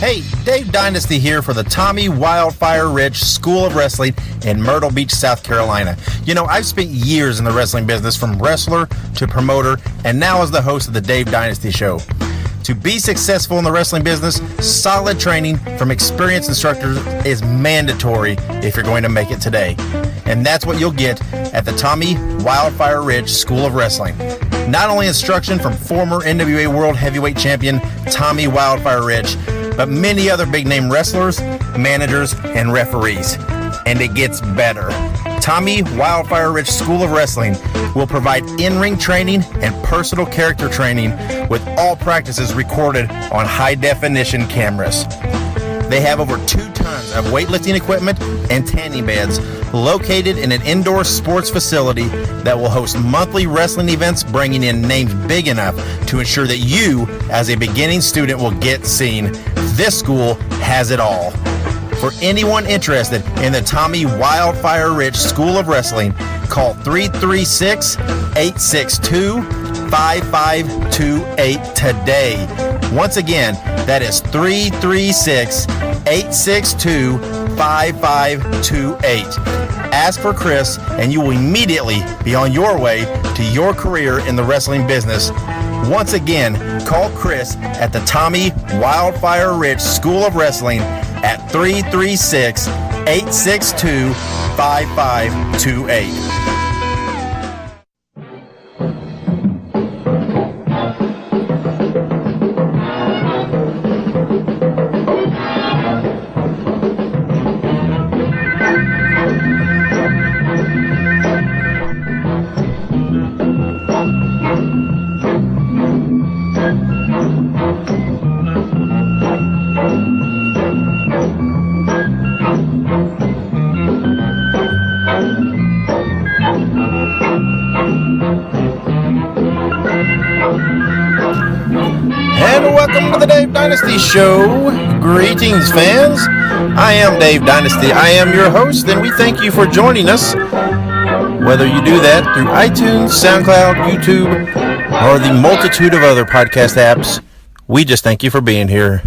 Hey, Dave Dynasty here for the Tommy Wildfire Rich School of Wrestling in Myrtle Beach, South Carolina. You know, I've spent years in the wrestling business, from wrestler to promoter, and now as the host of the Dave Dynasty Show. To be successful in the wrestling business, solid training from experienced instructors is mandatory if you're going to make it today. And that's what you'll get at the Tommy Wildfire Ridge School of Wrestling. Not only instruction from former NWA World Heavyweight Champion Tommy Wildfire Ridge, but many other big-name wrestlers, managers, and referees. And it gets better. Tommy Wildfire Ridge School of Wrestling will provide in-ring training and personal character training with all practices recorded on high-definition cameras. They have over 2 tons of weightlifting equipment and tanning beds located in an indoor sports facility that will host monthly wrestling events, bringing in names big enough to ensure that you, as a beginning student, will get seen. This school has it all. For anyone interested in the Tommy Wildfire Ridge School of Wrestling, call 336-862-5528 today. Once again, that is 336-862-5528. Ask for Chris, and you will immediately be on your way to your career in the wrestling business. Once again, call Chris at the Tommy Wildfire Ridge School of Wrestling at 336-862-5528. And welcome to the Dave Dynasty Show. Greetings, fans. I am Dave Dynasty. I am your host, and we thank you for joining us. Whether you do that through iTunes, SoundCloud, YouTube, or the multitude of other podcast apps, we just thank you for being here.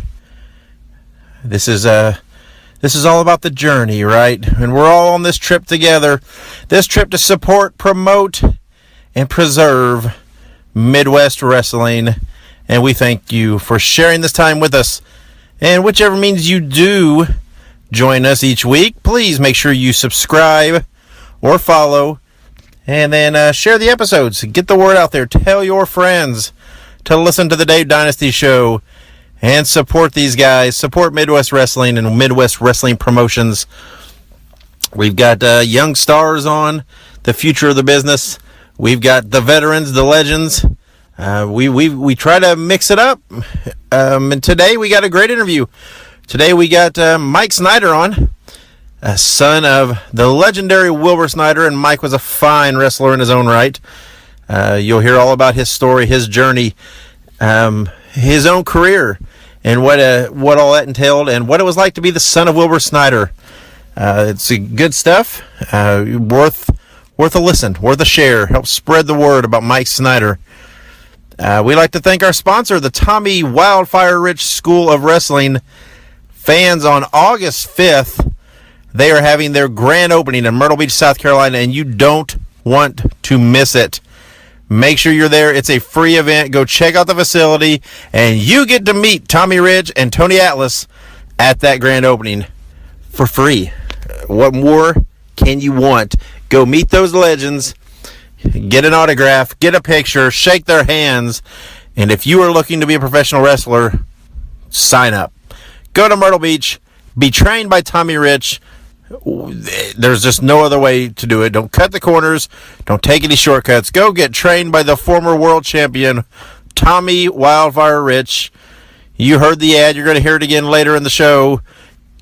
This is all about the journey, right? And we're all on this trip together. This trip to support, promote, and preserve Midwest wrestling. And we thank you for sharing this time with us. And whichever means you do join us each week, please make sure you subscribe or follow, and then share the episodes. Get the word out there. Tell your friends to listen to the Dave Dynasty Show and support these guys. Support Midwest Wrestling and Midwest Wrestling Promotions. We've got young stars on, the future of the business. We've got the veterans, the legends. We try to mix it up. And today we got a great interview. Today we got Mike Snyder on, son of the legendary Wilbur Snyrder, and Mike was a fine wrestler in his own right. You'll hear all about his story, his journey, his own career, and what all that entailed, and what it was like to be the son of Wilbur Snyrder. It's good stuff. Worth a listen, worth a share. Help spread the word about Mike Snyder. We'd like to thank our sponsor, the Tommy Wildfire Ridge School of Wrestling. Fans, on August 5th, they are having their grand opening in Myrtle Beach, South Carolina, and you don't want to miss it. Make sure you're there. It's a free event. Go check out the facility, and you get to meet Tommy Ridge and Tony Atlas at that grand opening for free. What more can you want? Go meet those legends. Get an autograph, get a picture, shake their hands, and if you are looking to be a professional wrestler, sign up. Go to Myrtle Beach, be trained by Tommy Ridge. There's just no other way to do it. Don't cut the corners. Don't take any shortcuts. Go get trained by the former world champion, Tommy Wildfire Ridge. You heard the ad. You're going to hear it again later in the show.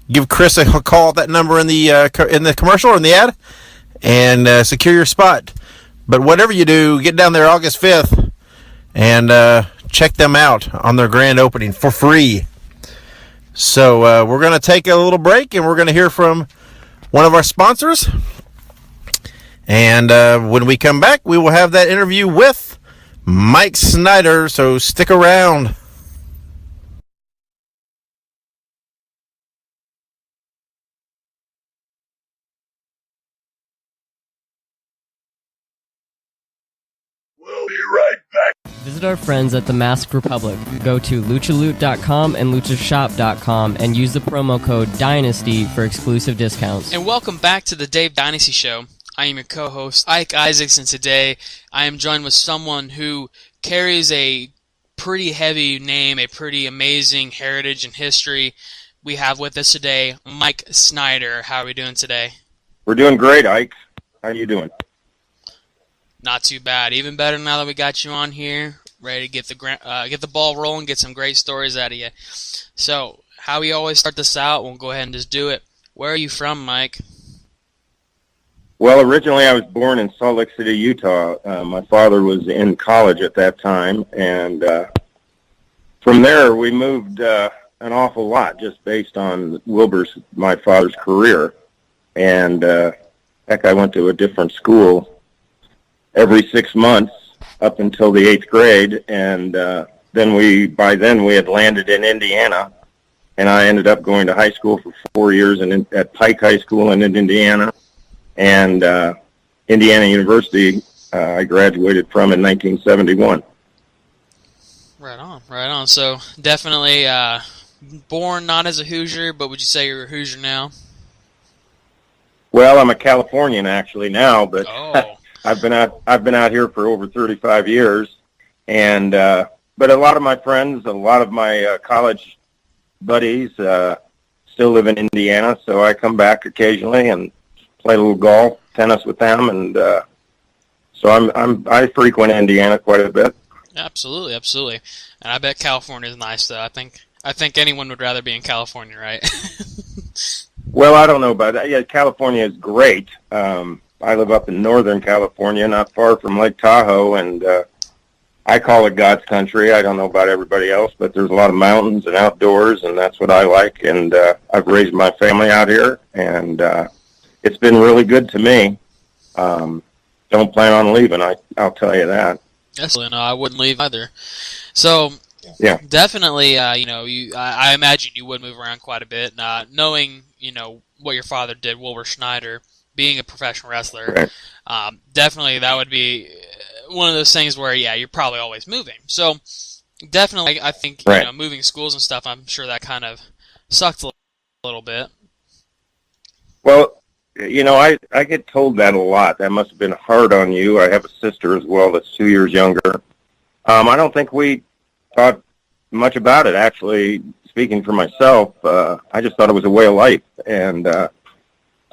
Give Chris a call at that number in the commercial or in the ad, and secure your spot. But whatever you do, get down there August 5th and check them out on their grand opening for free. So we're going to take a little break, and we're going to hear from one of our sponsors. And when we come back, we will have that interview with Mike Snyder. So stick around. Visit our friends at the Masked Republic. Go to luchaloot.com and luchashop.com and use the promo code DYNASTY for exclusive discounts. And welcome back to the Dave Dynasty Show. I am your co-host, Ike Isaacs, and today I am joined with someone who carries a pretty heavy name, a pretty amazing heritage and history. We have with us today Mike Snyder. How are we doing today? We're doing great, Ike. How you doing? Not too bad. Even better now that we got you on here, ready to get the ball rolling, get some great stories out of you. So, how we always start this out, we'll go ahead and just do it. Where are you from, Mike? Well, originally I was born in Salt Lake City, Utah. My father was in college at that time, and from there we moved an awful lot just based on my father's career. And heck, I went to a different school every 6 months up until the 8th grade, and by then we had landed in Indiana, and I ended up going to high school for 4 years at Pike High School in Indiana, and Indiana University I graduated from in 1971. Right on. So definitely born not as a Hoosier, but would you say you're a Hoosier now? Well, I'm a Californian actually now, but Oh. I've been out here for over 35 years, and but a lot of my friends, a lot of my college buddies still live in Indiana, so I come back occasionally and play a little golf, tennis with them, and so I frequent Indiana quite a bit. Absolutely. And I bet California is nice, though. I think anyone would rather be in California, right? Well, I don't know about that. Yeah, California is great. I live up in Northern California, not far from Lake Tahoe, and I call it God's country. I don't know about everybody else, but there's a lot of mountains and outdoors, and that's what I like. And I've raised my family out here, and it's been really good to me. Don't plan on leaving, I'll tell you that. Absolutely, no, I wouldn't leave either. So, yeah, definitely, I imagine you would move around quite a bit, knowing, what your father did, Wilbur Snyrder, being a professional wrestler. right. Definitely that would be one of those things where, you're probably always moving. So, definitely, I think, right. Moving schools and stuff, I'm sure that kind of sucked a little bit. Well, I get told that a lot. That must have been hard on you. I have a sister as well that's 2 years younger. I don't think we thought much about it, actually. Speaking for myself, I just thought it was a way of life. And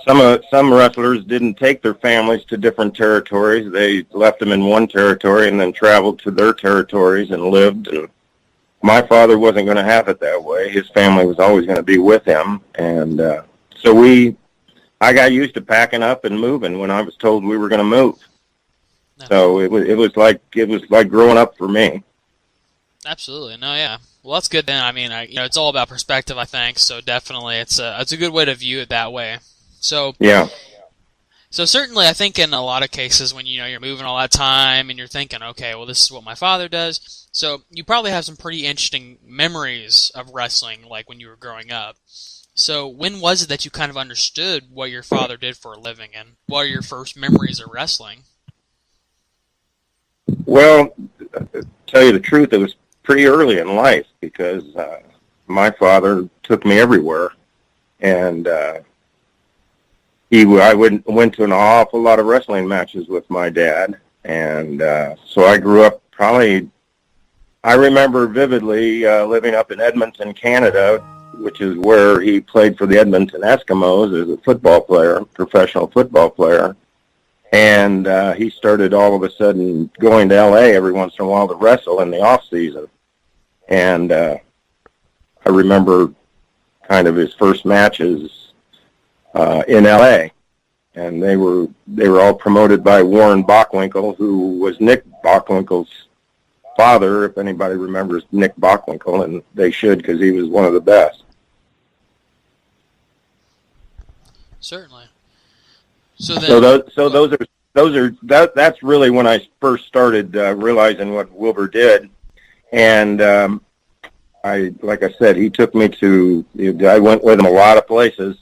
some wrestlers didn't take their families to different territories. They left them in one territory and then traveled to their territories and lived. And my father wasn't going to have it that way. His family was always going to be with him. And so I got used to packing up and moving when I was told we were going to move. No. So it was like growing up for me. Absolutely, no, yeah. Well, that's good then. I mean, it's all about perspective, I think. So definitely, it's a good way to view it that way. So yeah. So certainly, I think in a lot of cases when you're moving all that time and you're thinking, okay, well, this is what my father does. So you probably have some pretty interesting memories of wrestling, like when you were growing up. So when was it that you kind of understood what your father did for a living, and what are your first memories of wrestling? Well, to tell you the truth, it was pretty early in life because my father took me everywhere, and I went to an awful lot of wrestling matches with my dad, and so I grew up I remember vividly living up in Edmonton, Canada, which is where he played for the Edmonton Eskimos as a football player, professional football player. And he started all of a sudden going to L.A. every once in a while to wrestle in the off season. And I remember kind of his first matches in L.A. And they were all promoted by Warren Bockwinkel, who was Nick Bockwinkel's father, if anybody remembers Nick Bockwinkel, and they should because he was one of the best. Certainly. That's really when I first started realizing what Wilbur did, and like I said, he took me I went with him a lot of places,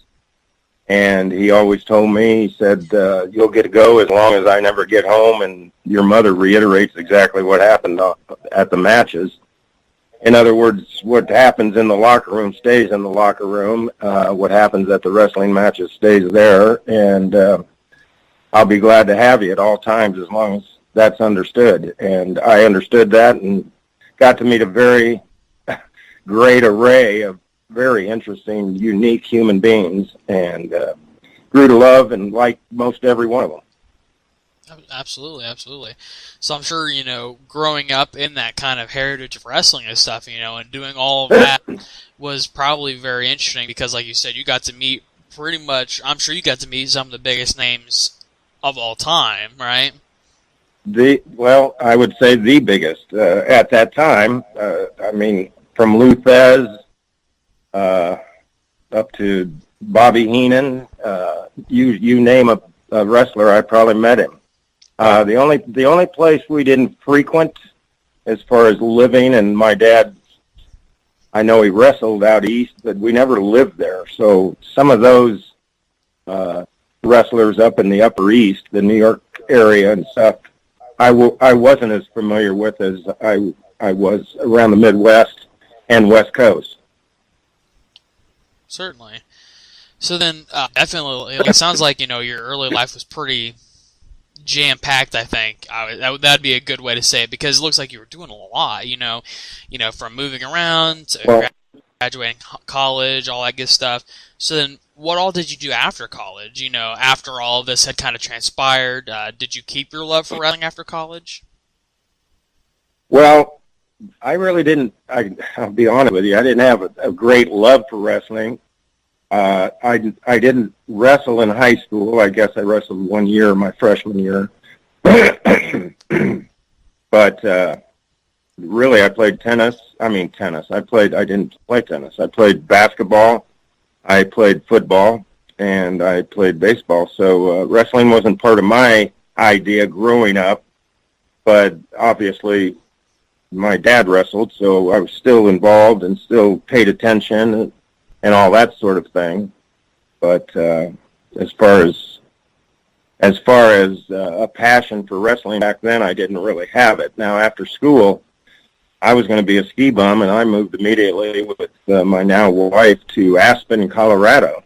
And he always told me, he said, you'll get to go as long as I never get home, and your mother reiterates exactly what happened at the matches. In other words, what happens in the locker room stays in the locker room. What happens at the wrestling matches stays there, and I'll be glad to have you at all times as long as that's understood. And I understood that and got to meet a very great array of very interesting, unique human beings, and grew to love and like most every one of them. Absolutely, absolutely. So I'm sure, growing up in that kind of heritage of wrestling and stuff, and doing all of that was probably very interesting because, like you said, you got to meet I'm sure you got to meet some of the biggest names of all time, right? I would say the biggest at that time. From Lou Thez up to Bobby Heenan, you name a wrestler, I probably met him. The only place we didn't frequent as far as living, and my dad, I know he wrestled out east, but we never lived there. So some of those wrestlers up in the Upper East, the New York area and stuff, I wasn't as familiar with as I was around the Midwest and West Coast. Certainly. So then, definitely, it sounds like, your early life was pretty jam-packed, I think. That'd be a good way to say it, because it looks like you were doing a lot, from moving around to graduating college, all that good stuff. So then, what all did you do after college? After all of this had kind of transpired, did you keep your love for wrestling after college? Well, I really didn't. I'll be honest with you. I didn't have a great love for wrestling. I didn't wrestle in high school. I guess I wrestled 1 year, my freshman year. But really, I played tennis. I didn't play tennis. I played basketball. I played football, and I played baseball. So wrestling wasn't part of my idea growing up. But obviously, my dad wrestled, so I was still involved and still paid attention and all that sort of thing. But as far as a passion for wrestling back then, I didn't really have it. Now, after school, I was going to be a ski bum, and I moved immediately with my now wife to Aspen, Colorado,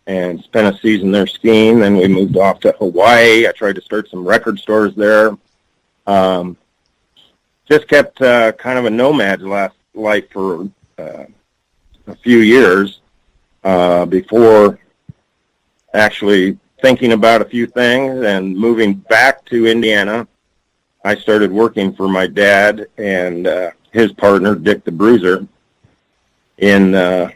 and spent a season there skiing. Then we moved off to Hawaii. I tried to start some record stores there. Just kept kind of a nomad life for a few years before actually thinking about a few things and moving back to Indiana. I started working for my dad and his partner, Dick the Bruiser, in the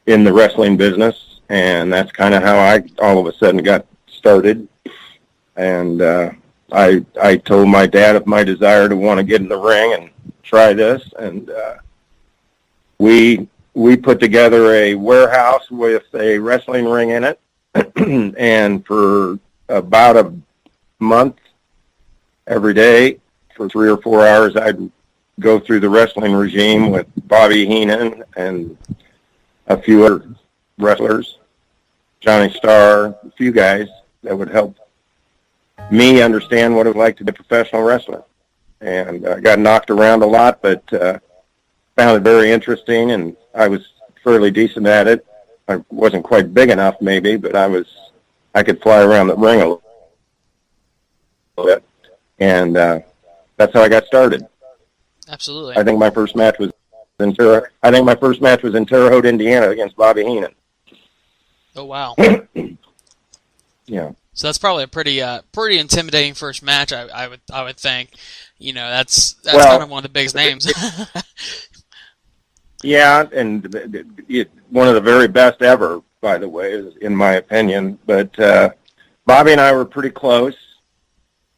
wrestling business, and that's kind of how I all of a sudden got started. And I told my dad of my desire to want to get in the ring and try this, and we put together a warehouse with a wrestling ring in it, and for about a month, every day for 3 or 4 hours, I'd go through the wrestling regime with Bobby Heenan and a few other wrestlers, Johnny Starr, a few guys that would help me understand what it was like to be a professional wrestler. And I got knocked around a lot, but found it very interesting, and I was fairly decent at it. I wasn't quite big enough, maybe, but I could fly around the ring a little bit. And that's how I got started. Absolutely. I think my first match was in Terre Haute, Indiana, against Bobby Heenan. Oh wow. Yeah. So that's probably a pretty intimidating first match. I would think. That's kind of one of the biggest names. Yeah, and one of the very best ever, by the way, in my opinion. But Bobby and I were pretty close.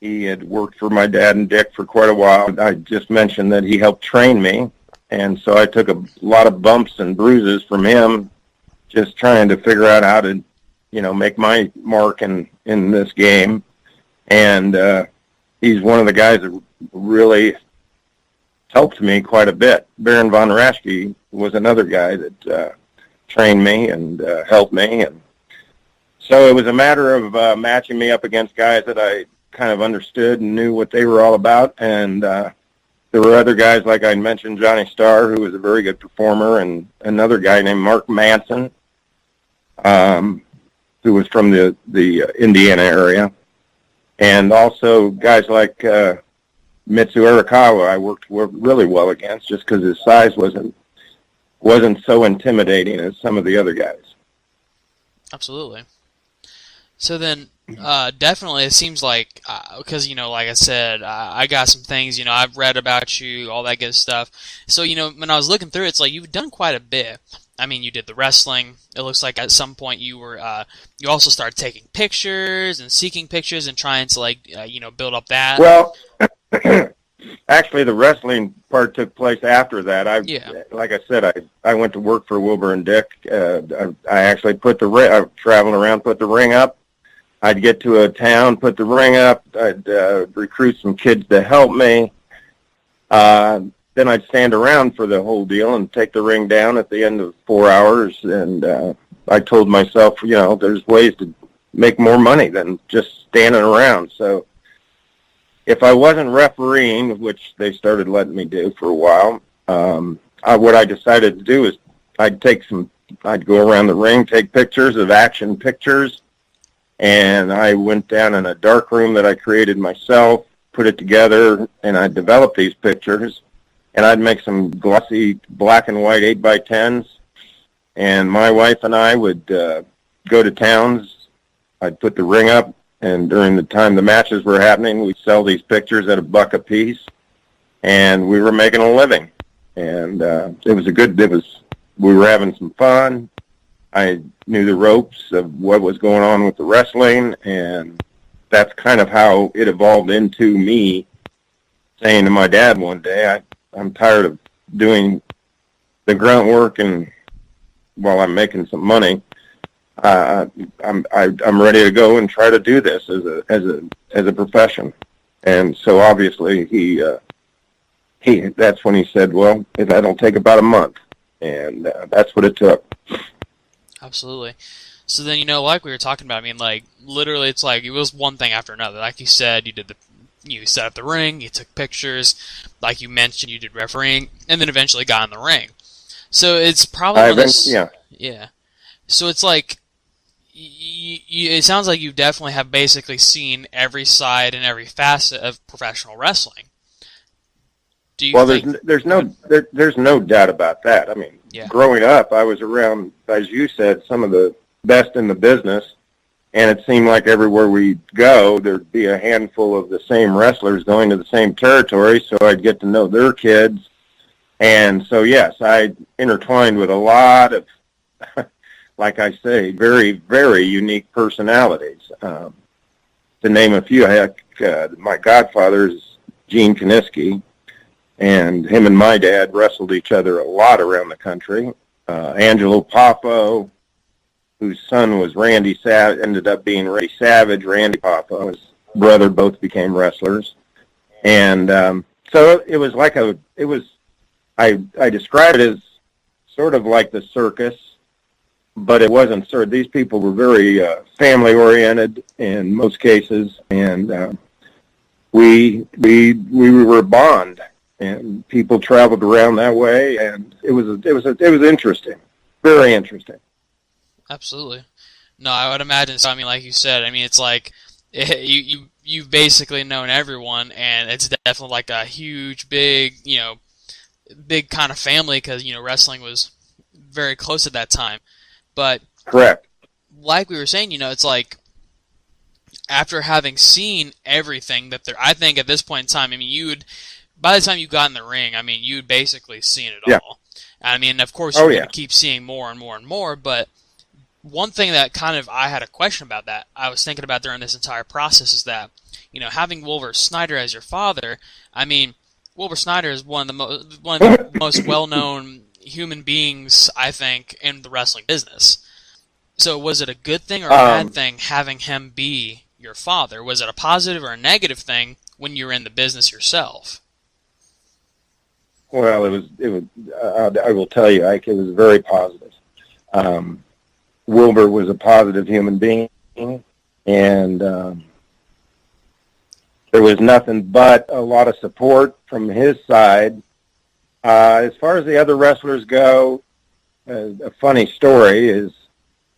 He had worked for my dad and Dick for quite a while. I just mentioned that he helped train me, and so I took a lot of bumps and bruises from him, just trying to figure out how to, make my mark in this game. And he's one of the guys that really helped me quite a bit. Baron von Raschke was another guy that trained me and helped me, and So it was a matter of matching me up against guys that I kind of understood and knew what they were all about. And there were other guys, like I mentioned, Johnny Starr, who was a very good performer, and another guy named Mark Manson, who was from the Indiana area. And also guys like Mitsu Arakawa I worked really well against, just because his size wasn't so intimidating as some of the other guys. Absolutely. So then, definitely, it seems like, because, like I said, I got some things, I've read about you, all that good stuff. So, when I was looking through it, it's like you've done quite a bit. I mean, you did the wrestling. It looks like at some point you were, you also started taking pictures and seeking pictures and trying to, build up that. Well, actually, the wrestling part took place after that. Like I said, I went to work for Wilbur and Dick. I actually I was traveling around, put the ring up. I'd get to a town, put the ring up. I'd recruit some kids to help me. Then I'd stand around for the whole deal and take the ring down at the end of 4 hours. And I told myself, there's ways to make more money than just standing around. So if I wasn't refereeing, which they started letting me do for a while, what I decided to do is I'd go around the ring, take pictures of action pictures. And I went down in a dark room that I created myself, put it together, and I developed these pictures. And I'd make some glossy black and white 8x10s. And my wife and I would go to towns. I'd put the ring up, and during the time the matches were happening, we'd sell these pictures at $1 a piece. And we were making a living. And we were having some fun. I knew the ropes of what was going on with the wrestling, and that's kind of how it evolved into me saying to my dad one day, I'm tired of doing the grunt work, and while I'm making some money, I'm ready to go and try to do this as a profession. And so obviously that's when he said, well, that'll take about a month, and that's what it took. Absolutely. So then, like we were talking about, I mean, like, literally, it's like, it was one thing after another. Like you said, you set up the ring, you took pictures, like you mentioned, you did refereeing, and then eventually got in the ring. So it's probably yeah. So it's like, it sounds like you definitely have basically seen every side and every facet of professional wrestling. There's no doubt about that. I mean, growing up, I was around, as you said, some of the best in the business, and it seemed like everywhere we'd go, there'd be a handful of the same wrestlers going to the same territory, so I'd get to know their kids. And so, yes, I intertwined with a lot of, like I say, very, very unique personalities. To name a few, my godfather is Gene Kaniski, and him and my dad wrestled each other a lot around the country. Angelo Poffo, whose son was Randy Savage, ended up being Randy Savage. Randy Poffo, his brother, both became wrestlers. And so it was like I describe it as sort of like the circus, but it wasn't sort. These people were very family-oriented in most cases, and we were a bond. And people traveled around that way, and it was interesting, very interesting. Absolutely. No, I would imagine so. I mean, like you said, I mean, it's like you've basically known everyone, and it's definitely like a huge, big kind of family because wrestling was very close at that time. But correct, like we were saying, it's like after having seen everything that there, I think at this point in time, I mean, by the time you got in the ring, I mean, you'd basically seen it all. I mean, of course, you're going to keep seeing more and more and more, but one thing that kind of I had a question about that I was thinking about during this entire process is that, having Wilbur Snyrder as your father, I mean, Wilbur Snyrder is one of the most well-known human beings, I think, in the wrestling business. So was it a good thing or a bad thing having him be your father? Was it a positive or a negative thing when you were in the business yourself? Well, it was. I will tell you, Ike, it was very positive. Wilbur was a positive human being. and there was nothing but a lot of support from his side. As far as the other wrestlers go, a funny story is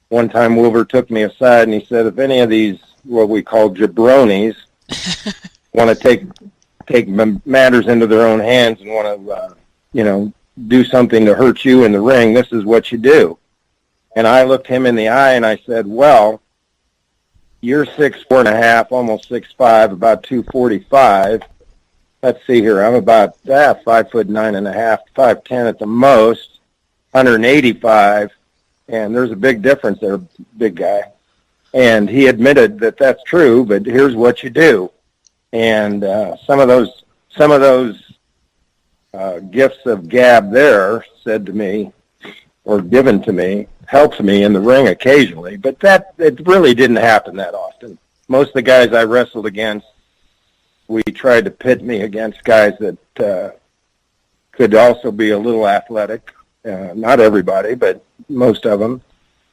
one time Wilbur took me aside and he said, if any of these, what we call jabronis, want to take matters into their own hands and want to, do something to hurt you in the ring, this is what you do. And I looked him in the eye and I said, well, you're 6'4.5", almost 6'5", about 245. Let's see here. I'm about 5'9.5", 5'10" at the most, 185, and there's a big difference there, big guy. And he admitted that that's true, but here's what you do. And some of those gifts of gab there said to me, or given to me, helps me in the ring occasionally, but it really didn't happen that often. Most of the guys I wrestled against, we tried to pit me against guys that could also be a little athletic. Not everybody, but most of them.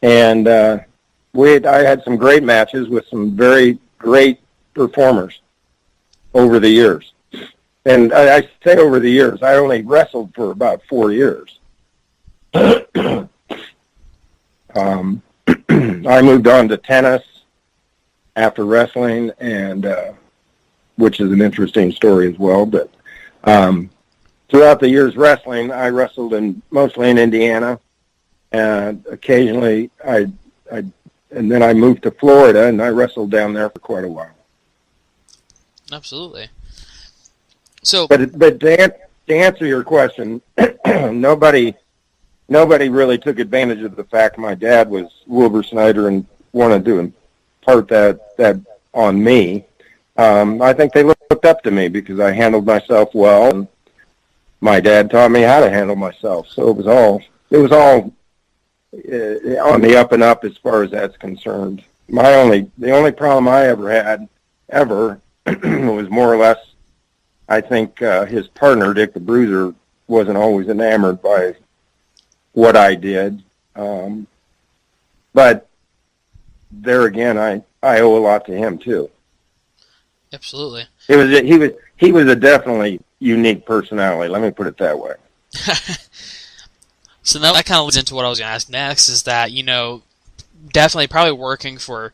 And I had some great matches with some very great performers over the years. And I say over the years, I only wrestled for about 4 years. I moved on to tennis after wrestling, and which is an interesting story as well. But throughout the years wrestling, I wrestled mostly in Indiana, and occasionally and then I moved to Florida, and I wrestled down there for quite a while. Absolutely. So, but to answer your question, nobody really took advantage of the fact my dad was Wilbur Snyrder and wanted to impart that on me. I think they looked up to me because I handled myself well, and my dad taught me how to handle myself. So it was all on the up and up as far as that's concerned. The only problem I ever had was more or less, I think his partner, Dick the Bruiser, wasn't always enamored by what I did. But there again, I owe a lot to him too. Absolutely. He was a definitely unique personality. Let me put it that way. So that kind of leads into what I was going to ask next, is that, definitely probably working for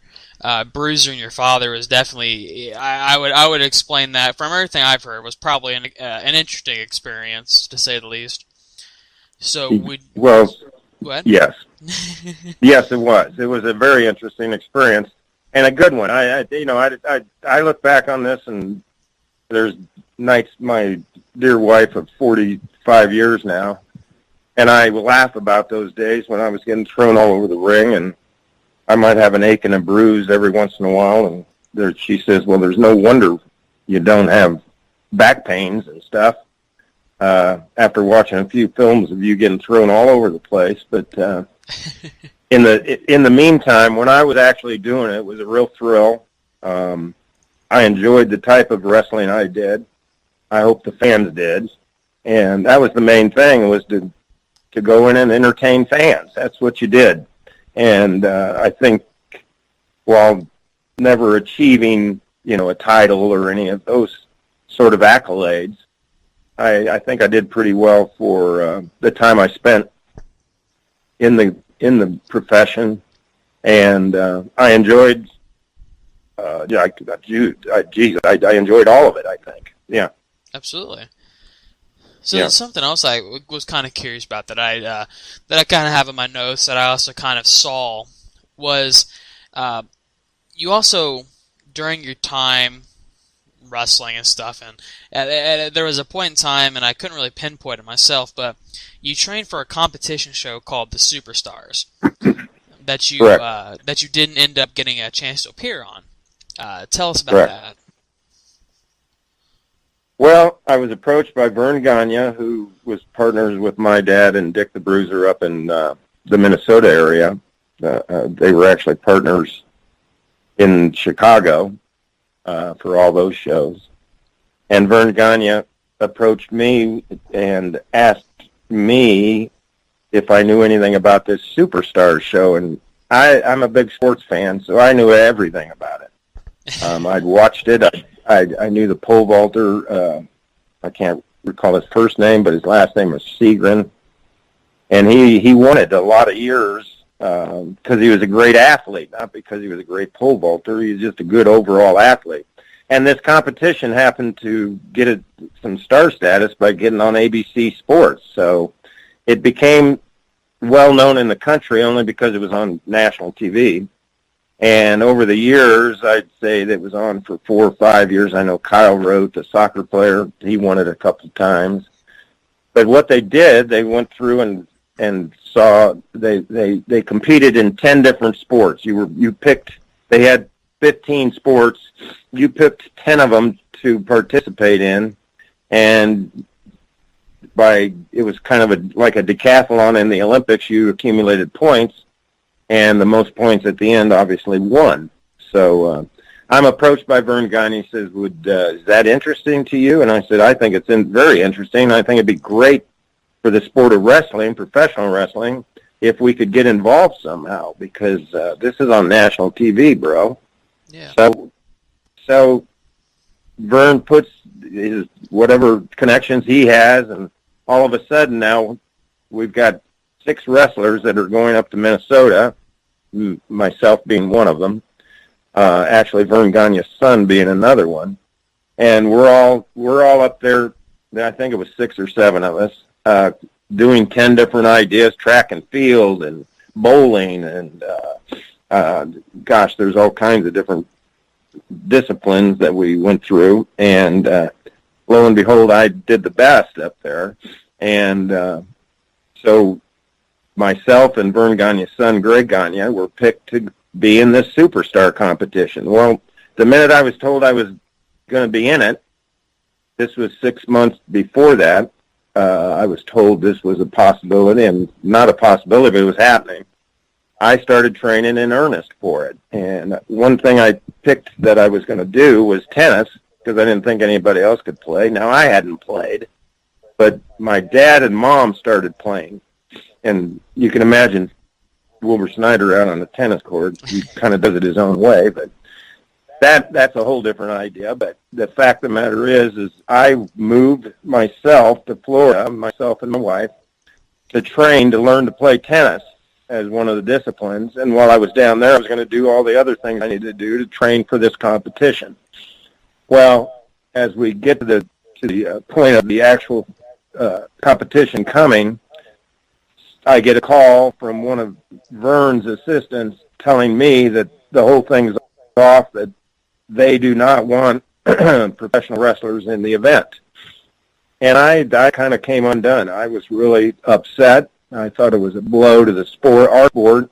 Bruiser and your father was definitely, I would explain that from everything I've heard, was probably an interesting experience, to say the least. So go ahead. Yes. Yes, it was. It was a very interesting experience and a good one. I look back on this, and there's nights, my dear wife of 45 years now, and I laugh about those days when I was getting thrown all over the ring, and I might have an ache and a bruise every once in a while, and she says, well, there's no wonder you don't have back pains and stuff after watching a few films of you getting thrown all over the place. But in the meantime, when I was actually doing it, it was a real thrill. I enjoyed the type of wrestling I did. I hope the fans did. And that was the main thing, was to go in and entertain fans. That's what you did. And I think while never achieving, a title or any of those sort of accolades, I think I did pretty well for the time I spent in the profession, and I enjoyed. I enjoyed all of it, I think. Yeah. Absolutely. So yeah. Something else I was kind of curious about that I kind of have in my notes that I also kind of saw was you also, during your time wrestling and stuff, and there was a point in time, and I couldn't really pinpoint it myself, but you trained for a competition show called the Superstars that you didn't end up getting a chance to appear on. Tell us about that. Well, I was approached by Vern Gagne, who was partners with my dad and Dick the Bruiser up in the Minnesota area. They were actually partners in Chicago for all those shows. And Vern Gagne approached me and asked me if I knew anything about this Superstars show, and I'm a big sports fan, so I knew everything about it. I'd watched it. I knew the pole vaulter. I can't recall his first name, but his last name was Seagren. And he won it a lot of years because he was a great athlete, not because he was a great pole vaulter. He was just a good overall athlete. And this competition happened to get some star status by getting on ABC Sports. So it became well known in the country only because it was on national TV. And over the years, I'd say that it was on for 4 or 5 years. I know Kyle Rote, the soccer player, he won it a couple of times. But what they did, they went through and saw they competed in 10 different sports. They had 15 sports. You picked 10 of them to participate in, and it was kind of like a decathlon in the Olympics. You accumulated points, and the most points at the end obviously won. So I'm approached by Vern Gagne. He says, is that interesting to you? And I said, I think it's very interesting. I think it'd be great for the sport of wrestling, professional wrestling, if we could get involved somehow, because this is on national TV, bro. Yeah. So Vern puts his whatever connections he has, and all of a sudden now we've got 6 wrestlers that are going up to Minnesota, myself being one of them, actually Vern Gagne's son being another one, and we're all up there. I think it was 6 or 7 of us doing 10 different ideas, track and field and bowling, and there's all kinds of different disciplines that we went through, and lo and behold, I did the best up there. And so myself and Vern Gagne's son, Greg Gagne, were picked to be in this superstar competition. Well, the minute I was told I was going to be in it, this was 6 months before that, I was told this was a possibility, and not a possibility, but it was happening. I started training in earnest for it. And one thing I picked that I was going to do was tennis, because I didn't think anybody else could play. Now, I hadn't played, but my dad and mom started playing. And you can imagine Wilbur Snyrder out on the tennis court. He kind of does it his own way, but that's a whole different idea. But the fact of the matter is I moved myself to Florida, myself and my wife, to train to learn to play tennis as one of the disciplines. And while I was down there, I was going to do all the other things I needed to do to train for this competition. Well, as we get to the point of the actual competition coming, I get a call from one of Vern's assistants telling me that the whole thing's off, that they do not want professional wrestlers in the event. And I kind of came undone. I was really upset. I thought it was a blow to the sport, our sport,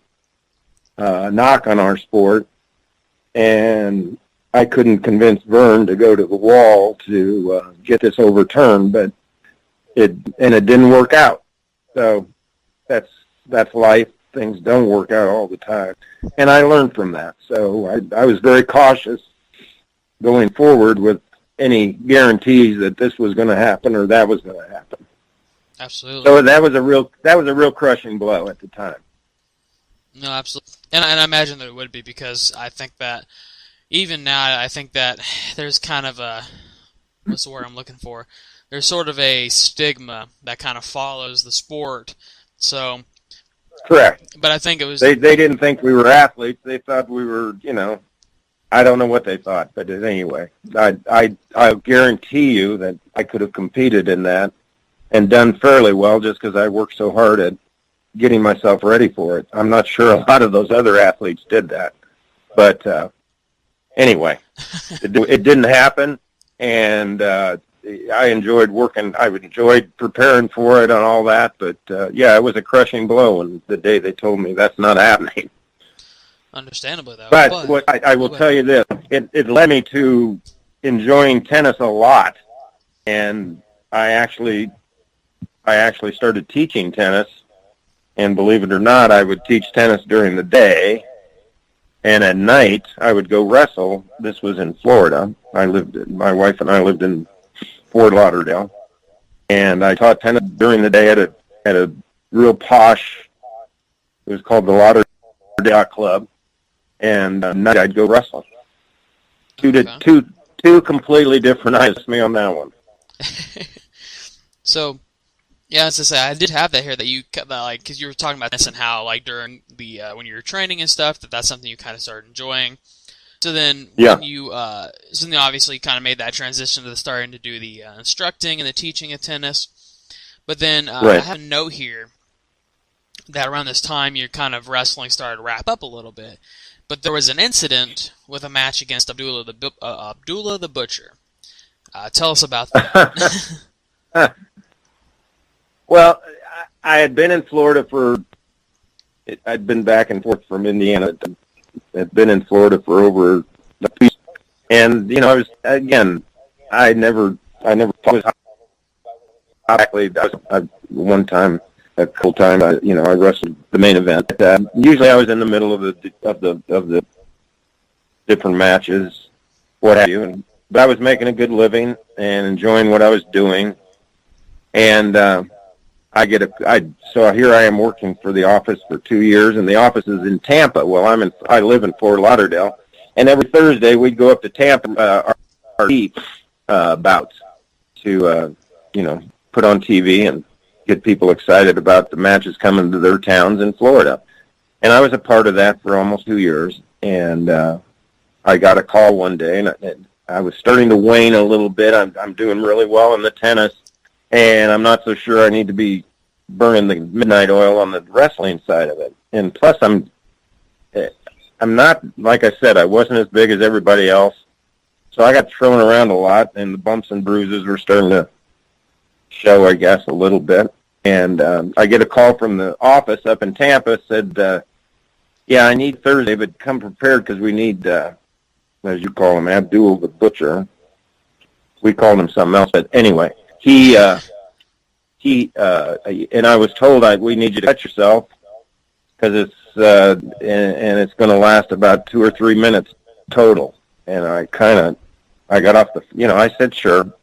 a knock on our sport, and I couldn't convince Vern to go to the wall to get this overturned, but it didn't work out. So that's life. Things don't work out all the time, and I learned from that. So I was very cautious going forward with any guarantees that this was going to happen or that was going to happen. Absolutely. So that was a real crushing blow at the time. No, absolutely. And I imagine that it would be, because I think that even now, I think that there's kind of what's the word I'm looking for? There's sort of a stigma that kind of follows the sport. So. Correct. But I think it was. They didn't think we were athletes. They thought we were, I don't know what they thought, but anyway, I guarantee you that I could have competed in that and done fairly well just because I worked so hard at getting myself ready for it. I'm not sure a lot of those other athletes did that. But anyway, it didn't happen, and I enjoyed working. I enjoyed preparing for it and all that, but it was a crushing blow on the day they told me that's not happening. Understandably, though. But what I will tell you this, it led me to enjoying tennis a lot, and I actually started teaching tennis, and believe it or not, I would teach tennis during the day, and at night I would go wrestle. This was in Florida. My wife and I lived in Fort Lauderdale, and I taught tennis during the day at a real posh, it was called the Lauderdale Yacht Club, and night I'd go wrestling. Okay. Two completely different items. Me on that one. So, yeah, as I say, I did have that here that you like, because you were talking about this and how like during the when you were training and stuff, that's something you kind of started enjoying. So then, when you so then obviously kind of made that transition to the starting to do the instructing and the teaching of tennis. But then I have a note here that around this time your kind of wrestling started to wrap up a little bit. But there was an incident with a match against Abdullah the Butcher. Tell us about that. Well, I had been in Florida I'd been back and forth from Indiana. I'd been in Florida for over, and I was I never was exactly. One time, a couple times, I wrestled the main event. Usually, I was in the middle of the different matches, what have you. But I was making a good living and enjoying what I was doing, and so here I am working for the office for 2 years, and the office is in Tampa. Well, I live in Fort Lauderdale, and every Thursday we'd go up to Tampa, our bouts to put on TV and get people excited about the matches coming to their towns in Florida. And I was a part of that for almost 2 years, and I got a call one day, and I was starting to wane a little bit. I'm doing really well in the tennis, and I'm not so sure I need to be burning the midnight oil on the wrestling side of it. And plus, I'm not, like I said, I wasn't as big as everybody else, so I got thrown around a lot, and the bumps and bruises were starting to show, I guess, a little bit. And I get a call from the office up in Tampa, said, yeah, I need Thursday, but come prepared because we need, as you call him, Abdul the Butcher. We called him something else, but anyway, he and I was told we need you to cut yourself because it's and it's going to last about 2 or 3 minutes total. And I got off I said sure.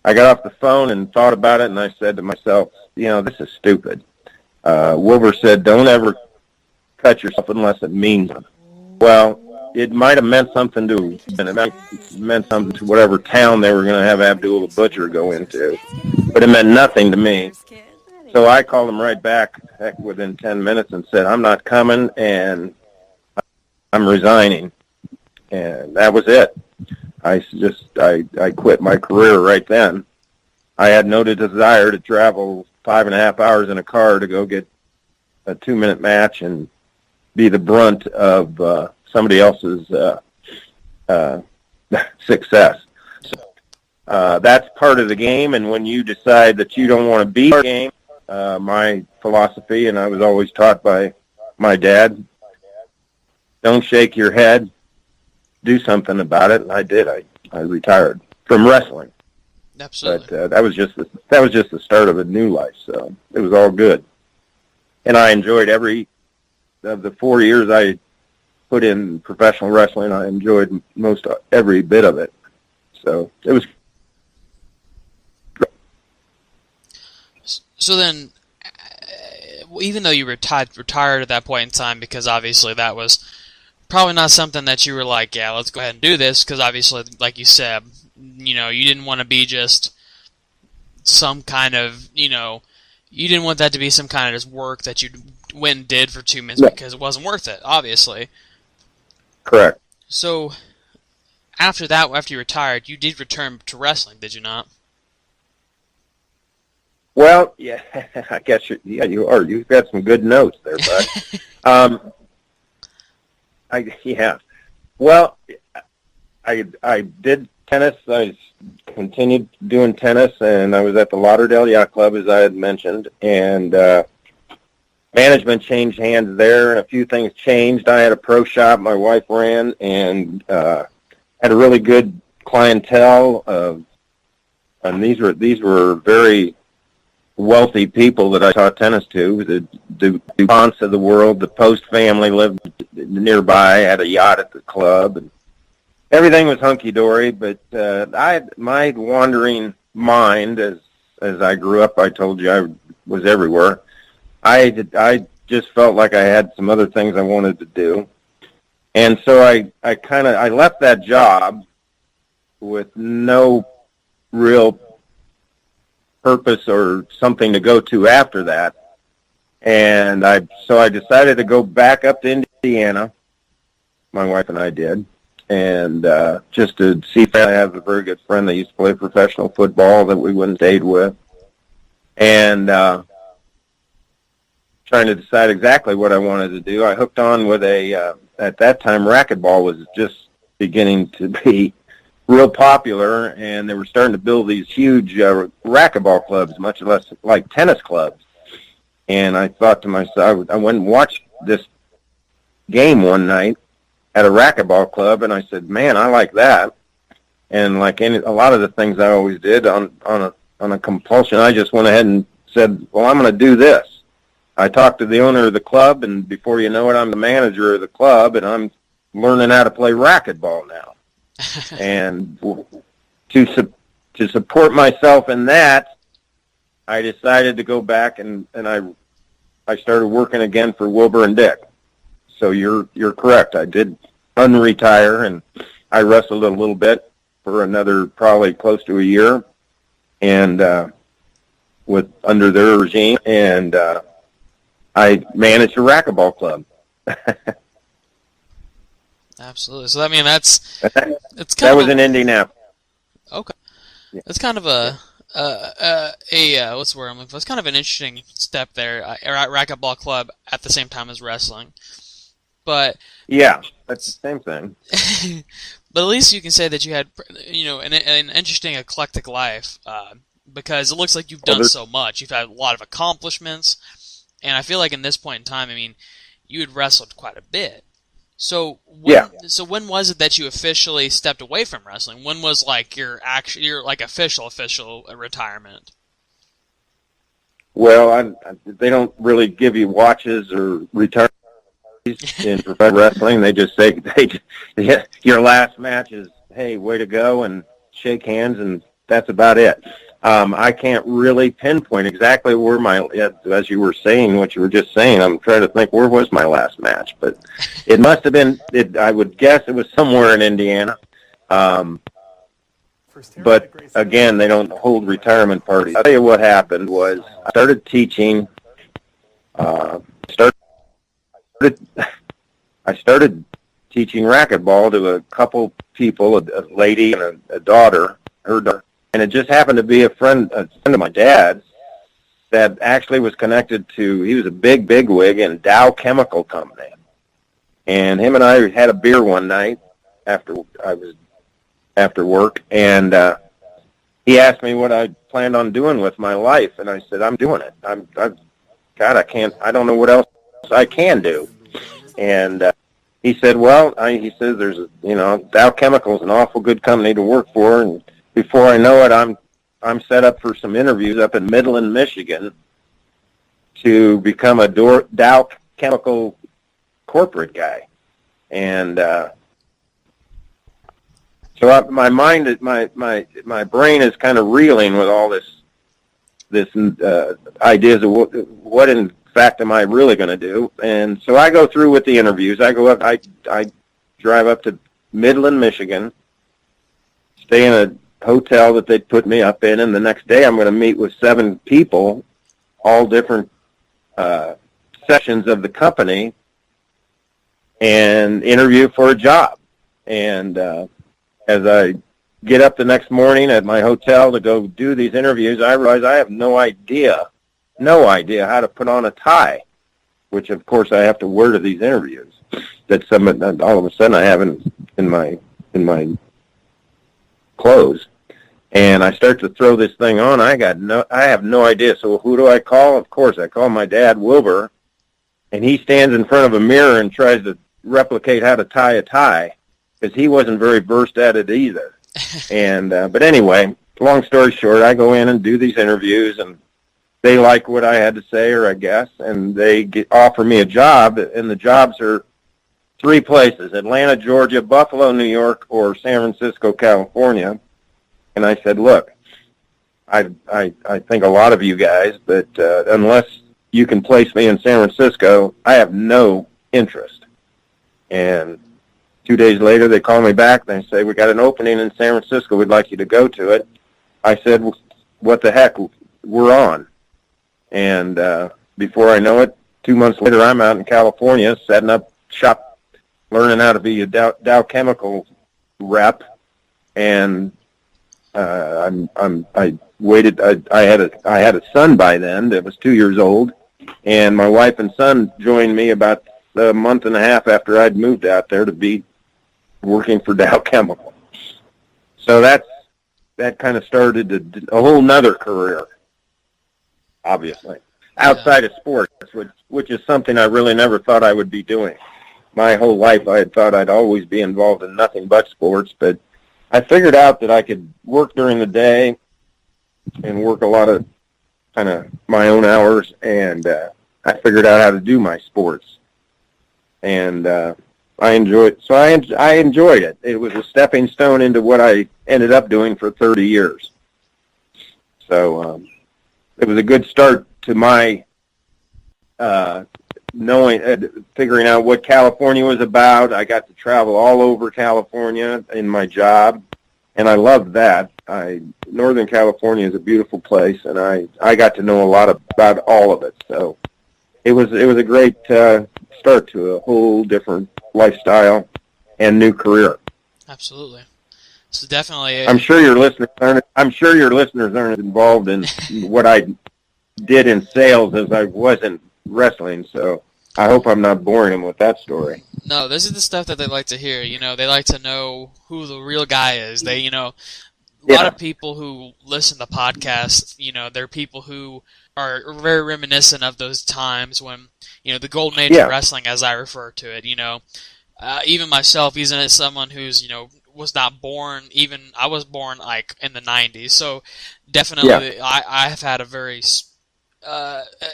I got off the phone and thought about it, and I said to myself, this is stupid. Wilbur said, don't ever cut yourself unless it means it. Well, it might have meant something to whatever town they were going to have Abdul the Butcher go into, but it meant nothing to me. So I called him right back within 10 minutes and said, I'm not coming, and I'm resigning. And that was it. I quit my career right then. I had no desire to travel 5.5 hours in a car to go get a 2-minute match and be the brunt of somebody else's success. So that's part of the game, and when you decide that you don't want to be in the game, my philosophy, and I was always taught by my dad, don't shake your head, do something about it, and I did. I retired from wrestling. Absolutely. But that was just the start of a new life, so it was all good. And I enjoyed every of the 4 years I put in professional wrestling. I enjoyed most every bit of it. So it was. So then, even though you retired at that point in time, because obviously that was probably not something that you were like, yeah, let's go ahead and do this, because obviously, like you said, you didn't want to be just some kind of, you didn't want that to be some kind of just work that you went and did for 2 minutes because it wasn't worth it, obviously. Correct. So, after you retired, you did return to wrestling, did you not? Well, yeah, I guess you are. You've got some good notes there, bud. Well, I did tennis. I continued doing tennis, and I was at the Lauderdale Yacht Club, as I had mentioned, and management changed hands there, and a few things changed. I had a pro shop my wife ran, and had a really good clientele and these were very wealthy people that I taught tennis to. The DuPonts of the world, the Post family lived nearby, had a yacht at the club, and everything was hunky-dory, but my wandering mind, as I grew up, I told you I was everywhere. I just felt like I had some other things I wanted to do. And so I left that job with no real purpose or something to go to after that. And so I decided to go back up to Indiana. My wife and I did. And just to see if I have a very good friend that used to play professional football that we went and stayed with. And trying to decide exactly what I wanted to do. I hooked on with at that time, racquetball was just beginning to be real popular, and they were starting to build these huge racquetball clubs, much less like tennis clubs. And I thought to myself, I went and watched this game one night at a racquetball club, and I said, man, I like that. And like a lot of the things I always did on a compulsion, I just went ahead and said, well, I'm going to do this. I talked to the owner of the club, and before you know it, I'm the manager of the club, and I'm learning how to play racquetball now. And to support myself in that, I decided to go back and I started working again for Wilbur and Dick. So you're correct. I did unretire, and I wrestled a little bit for another probably close to a year, and under their regime, and I managed a racquetball club. Absolutely. So I mean, it's kind that was in Indianapolis. Okay. Yeah. That's kind of what's the word I'm looking for? It's kind of an interesting step there. Racquetball club at the same time as wrestling, but yeah, that's the same thing. But at least you can say that you had, an interesting eclectic life, because it looks like you've done so much. You've had a lot of accomplishments, and I feel like in this point in time, I mean, you had wrestled quite a bit. So when was it that you officially stepped away from wrestling? When was like your like official retirement? Well, they don't really give you watches or retirement in professional wrestling. They just say your last match is, hey, way to go, and shake hands, and that's about it. I can't really pinpoint exactly where as you were saying, what you were just saying, I'm trying to think, where was my last match? But it must have been, I would guess it was somewhere in Indiana. But again, they don't hold retirement parties. I'll tell you what happened was I started teaching, I started teaching racquetball to a couple people, a lady and a daughter, her daughter. And it just happened to be a friend of my dad's that actually was connected to, he was a big wig in Dow Chemical Company. And him and I had a beer one night after work, and he asked me what I planned on doing with my life, and I said, I'm doing it. I don't know what else I can do. And he said, well, he says there's Dow Chemical is an awful good company to work for, and before I know it, I'm set up for some interviews up in Midland, Michigan, to become a Dow Chemical corporate guy, and so my mind, my brain is kind of reeling with all this ideas of what in fact am I really going to do, and so I go through with the interviews. I go up, I drive up to Midland, Michigan, stay in a hotel that they'd put me up in, and the next day I'm going to meet with 7 people, all different sections of the company, and interview for a job. And as I get up the next morning at my hotel to go do these interviews, I realize I have no idea how to put on a tie, which of course I have to wear to these interviews. That all of a sudden I have in my clothes, and I start to throw this thing on. I have no idea. So who do I call? Of course, I call my dad, Wilbur, and he stands in front of a mirror and tries to replicate how to tie a tie, because he wasn't very versed at it either. And but anyway, long story short, I go in and do these interviews, and they like what I had to say, or I guess, and they offer me a job, and the jobs are 3 places: Atlanta, Georgia, Buffalo, New York, or San Francisco, California. And I said, look, I think a lot of you guys, but unless you can place me in San Francisco. I have no interest. And 2 days later, they call me back. They say, we got an opening in San Francisco. We'd like you to go to it. I said, well, what the heck? We're on. And before I know it, 2 months later, I'm out in California setting up shop, learning how to be a Dow Chemical rep. And I waited. I had a son by then that was 2 years old, and my wife and son joined me about a month and a half after I'd moved out there to be working for Dow Chemical. So that kind of started a whole nother career, obviously, outside of sports, which is something I really never thought I would be doing. My whole life I had thought I'd always be involved in nothing but sports, but I figured out that I could work during the day and work a lot of kind of my own hours, and I figured out how to do my sports. And I enjoyed it. It was a stepping stone into what I ended up doing for 30 years. So it was a good start to my figuring out what California was about. I got to travel all over California in my job, and I loved that. Northern California is a beautiful place, and I got to know a lot about all of it. So it was a great start to a whole different lifestyle and new career. Absolutely. So definitely, I'm sure your listeners aren't as involved in what I did in sales as I was in wrestling. So I hope I'm not boring them with that story. No, this is the stuff that they like to hear. They like to know who the real guy is. They, a lot of people who listen to podcasts, they're people who are very reminiscent of those times when, the golden age of wrestling, as I refer to it. Even myself, even as someone who's, was not born, I was born like in the 90s. So definitely I have had a very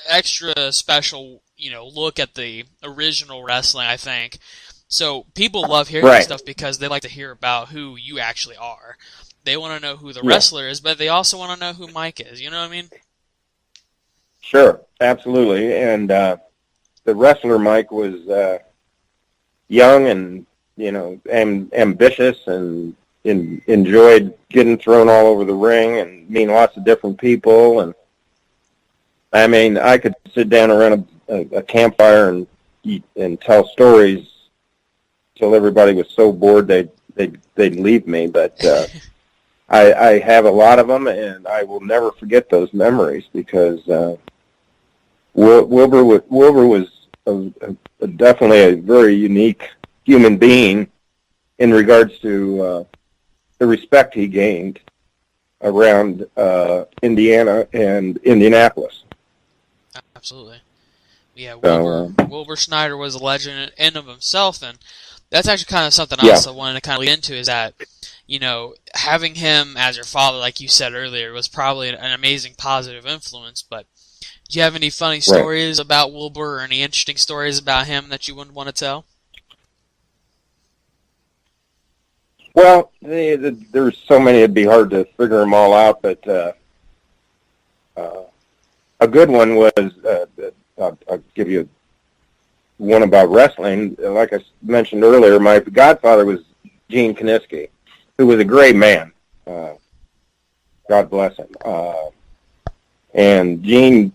extra special, look at the original wrestling, I think. So people love hearing this stuff because they like to hear about who you actually are. They want to know who the wrestler is, but they also want to know who Mike is. You know what I mean? Sure, absolutely. And the wrestler Mike was young and ambitious and enjoyed getting thrown all over the ring and meeting lots of different people. And I mean, I could sit down around a campfire and eat and tell stories till everybody was so bored they'd leave me. But I have a lot of them, and I will never forget those memories because Wilbur was definitely a very unique human being in regards to the respect he gained around Indiana and Indianapolis. Absolutely. Yeah, Wilbur Snyrder was a legend in of himself, and that's actually kind of something else I wanted to kind of lead into is that, having him as your father, like you said earlier, was probably an amazing positive influence, but do you have any funny stories about Wilbur or any interesting stories about him that you wouldn't want to tell? Well, there's so many, it'd be hard to figure them all out, but a good one was, I'll give you one about wrestling. Like I mentioned earlier, my godfather was Gene Kiniski, who was a great man. God bless him. And Gene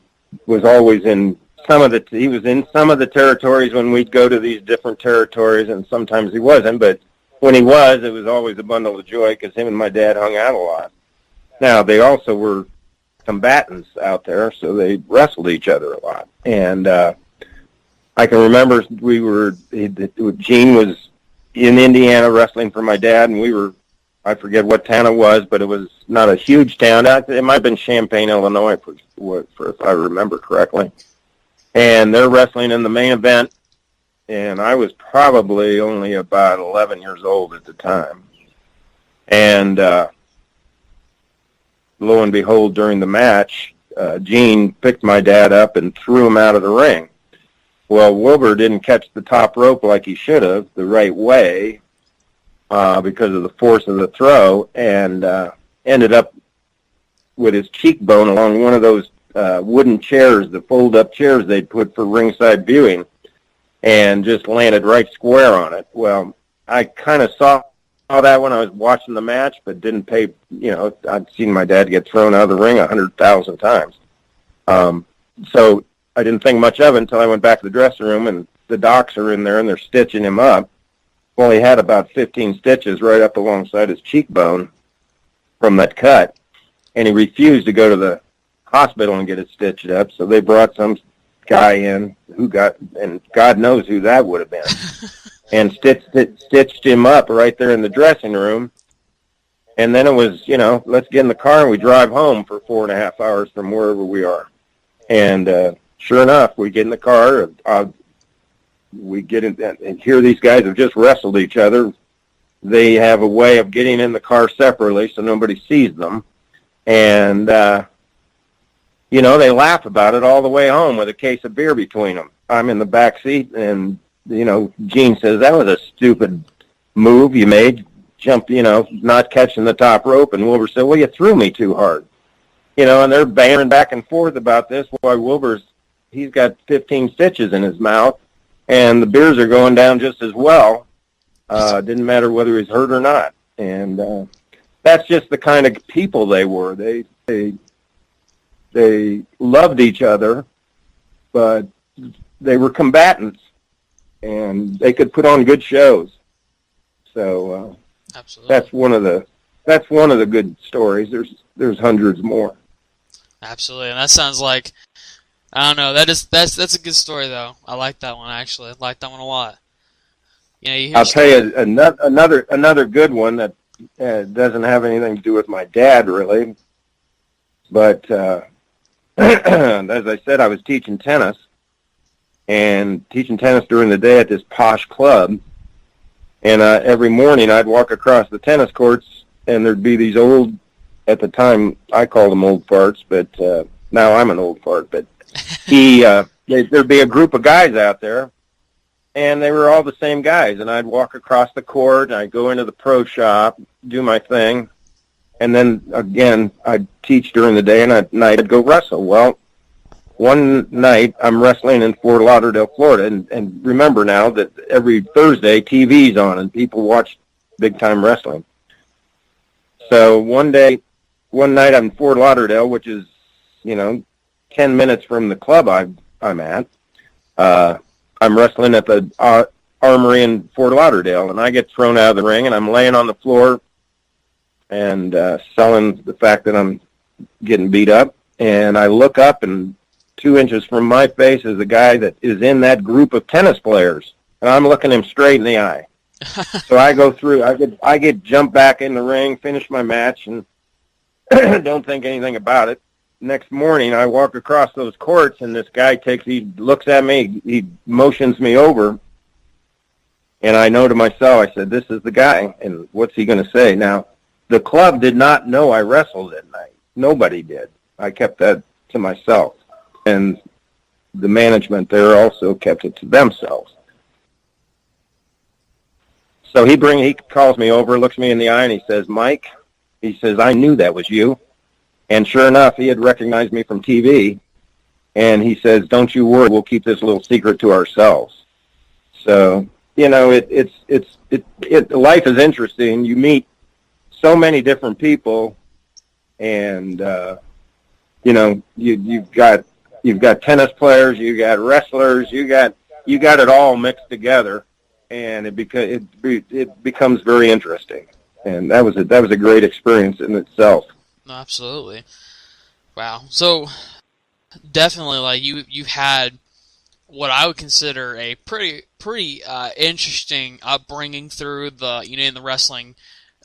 was always in some of the territories when we'd go to these different territories, and sometimes he wasn't, but when he was, it was always a bundle of joy because him and my dad hung out a lot. Now, they also were combatants out there, so they wrestled each other a lot. And I can remember Gene was in Indiana wrestling for my dad, and I forget what town it was, but it was not a huge town. It might have been Champaign, Illinois, if I remember correctly. And they're wrestling in the main event, and I was probably only about 11 years old at the time. And lo and behold, during the match, Gene picked my dad up and threw him out of the ring. Well, Wilbur didn't catch the top rope like he should have the right way because of the force of the throw, and ended up with his cheekbone along one of those wooden chairs, the fold-up chairs they'd put for ringside viewing, and just landed right square on it. Well, I kind of saw that when I was watching the match, but didn't pay, I'd seen my dad get thrown out of the ring 100,000 times. So I didn't think much of it until I went back to the dressing room, and the docs are in there, and they're stitching him up. Well, he had about 15 stitches right up alongside his cheekbone from that cut, and he refused to go to the hospital and get it stitched up, so they brought some guy in and God knows who that would have been, and stitched him up right there in the dressing room. And then it was, let's get in the car and we drive home for 4.5 hours from wherever we are. And sure enough, we get in the car, we get in, and here these guys have just wrestled each other. They have a way of getting in the car separately so nobody sees them. And, they laugh about it all the way home with a case of beer between them. I'm in the back seat, and, Gene says, that was a stupid move you made, not catching the top rope. And Wilbur said, well, you threw me too hard. And they're bantering back and forth about this while he's got 15 stitches in his mouth, and the beers are going down just as well. Didn't matter whether he's hurt or not. And that's just the kind of people they were. They loved each other, but they were combatants, and they could put on good shows. So absolutely, that's one of the good stories. There's hundreds more. Absolutely, and that sounds like, I don't know, that's a good story though. I like that one actually. I like that one a lot. I'll tell you another good one that doesn't have anything to do with my dad really, but as I said, I was teaching tennis during the day at this posh club, and every morning I'd walk across the tennis courts, and there'd be these old, at the time I called them old farts, but now I'm an old fart, but there'd be a group of guys out there, and they were all the same guys, and I'd walk across the court, and I'd go into the pro shop, do my thing, and then, again, I'd teach during the day, and at night I'd go wrestle. Well, one night I'm wrestling in Fort Lauderdale, Florida, and remember now that every Thursday TV's on, and people watch big-time wrestling. So one night I'm in Fort Lauderdale, which is, 10 minutes from the club I'm at. I'm wrestling at the Armory in Fort Lauderdale, and I get thrown out of the ring, and I'm laying on the floor and selling the fact that I'm getting beat up. And I look up, and 2 inches from my face is the guy that is in that group of tennis players, and I'm looking him straight in the eye. So I go through, I get jumped back in the ring, finish my match, and don't think anything about it. Next morning, I walk across those courts, and this guy he looks at me, he motions me over, and I know to myself, I said, this is the guy, and what's he going to say? Now, the club did not know I wrestled at night. Nobody did. I kept that to myself, and the management there also kept it to themselves. So he calls me over, looks me in the eye, and he says, Mike, he says, I knew that was you. And sure enough, he had recognized me from TV, and he says, don't you worry, we'll keep this little secret to ourselves. So, life is interesting. You meet so many different people, and, you've got tennis players, you got wrestlers, you got it all mixed together, and it becomes very interesting. And that was a great experience in itself. Absolutely. Wow. So definitely, like you've had what I would consider a pretty interesting upbringing through the in the wrestling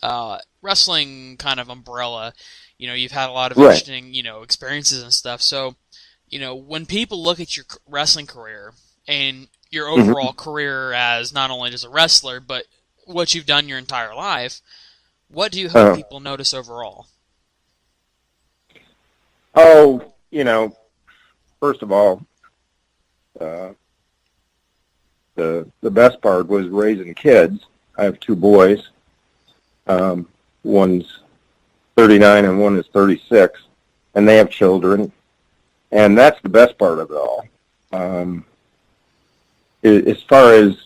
kind of umbrella. You've had a lot of interesting experiences and stuff. So when people look at your wrestling career and your overall career as not only just a wrestler but what you've done your entire life, what do you hope people notice overall? First of all, the best part was raising kids. I have 2 boys. One's 39 and one is 36, and they have children. And that's the best part of it all. As far as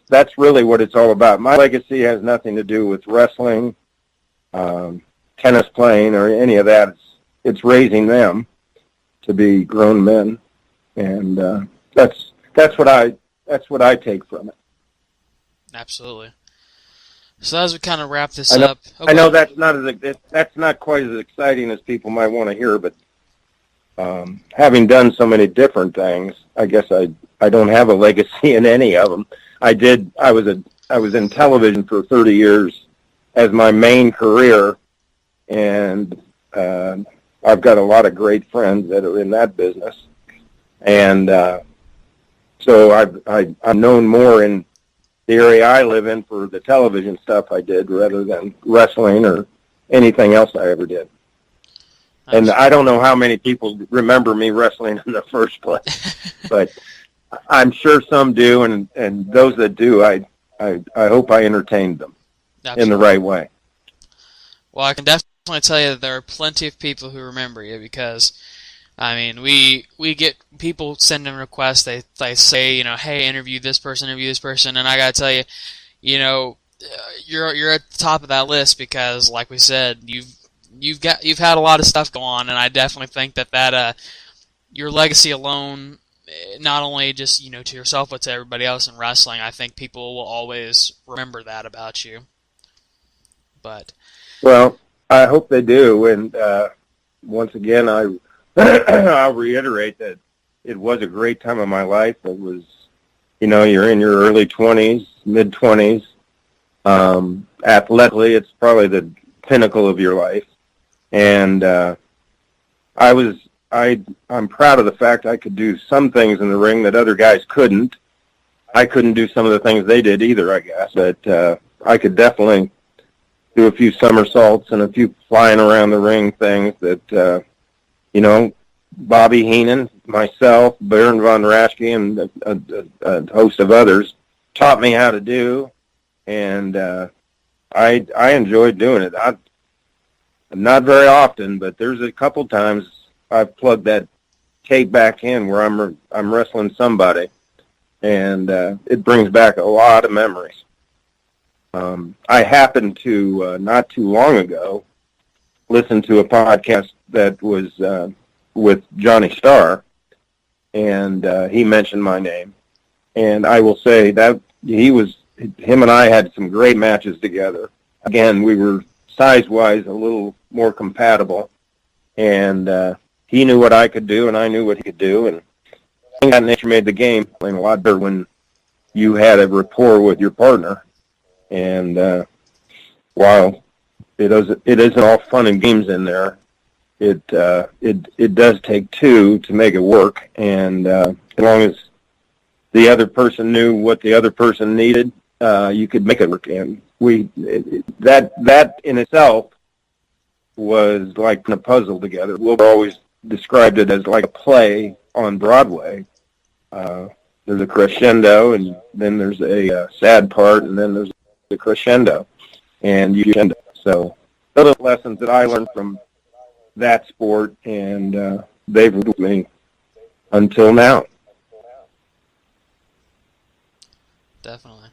that's really what it's all about. My legacy has nothing to do with wrestling, tennis playing, or any of that. It's raising them to be grown men, and that's what I take from it. Absolutely. So as we kind of wrap this up, okay. I know that's not quite as exciting as people might want to hear, but having done so many different things, I guess I don't have a legacy in any of them. I was in television for 30 years as my main career, and I've got a lot of great friends that are in that business, and so I'm known more in the area I live in for the television stuff I did rather than wrestling or anything else I ever did. And I don't know how many people remember me wrestling in the first place, but I'm sure some do, and those that do, I hope I entertained them in the right way. Well, I can definitely tell you that there are plenty of people who remember you because, I mean, we get people sending requests. They say, hey, interview this person, and I gotta tell you, you're at the top of that list because, like we said, you've had a lot of stuff go on, and I definitely think that your legacy alone, not only just to yourself but to everybody else in wrestling, I think people will always remember that about you. But well, I hope they do, and once again, I'll reiterate that it was a great time of my life. It was, you're in your early 20s, mid 20s. Athletically, it's probably the pinnacle of your life. And I'm proud of the fact I could do some things in the ring that other guys couldn't. I couldn't do some of the things they did either, I guess. But I could definitely do a few somersaults and a few flying around the ring things that, Bobby Heenan, myself, Baron von Raschke, and a host of others taught me how to do. And I enjoyed doing it. Not very often, but there's a couple times I've plugged that tape back in where I'm wrestling somebody, and it brings back a lot of memories. I happened to not too long ago listen to a podcast that was with Johnny Starr, and he mentioned my name, and I will say that him and I had some great matches together. Again, we were size-wise a little more compatible, and he knew what I could do, and I knew what he could do, and that nature made the game playing a lot better when you had a rapport with your partner. And while it isn't all fun and games in there, it does take two to make it work, and as long as the other person knew what the other person needed, you could make it work. And that in itself was like putting a puzzle together. Wilbur always described it as like a play on Broadway. There's a crescendo, and then there's a sad part, and then there's the crescendo. And you end up. So those are the lessons that I learned from that sport, and they've lived with me until now. Definitely.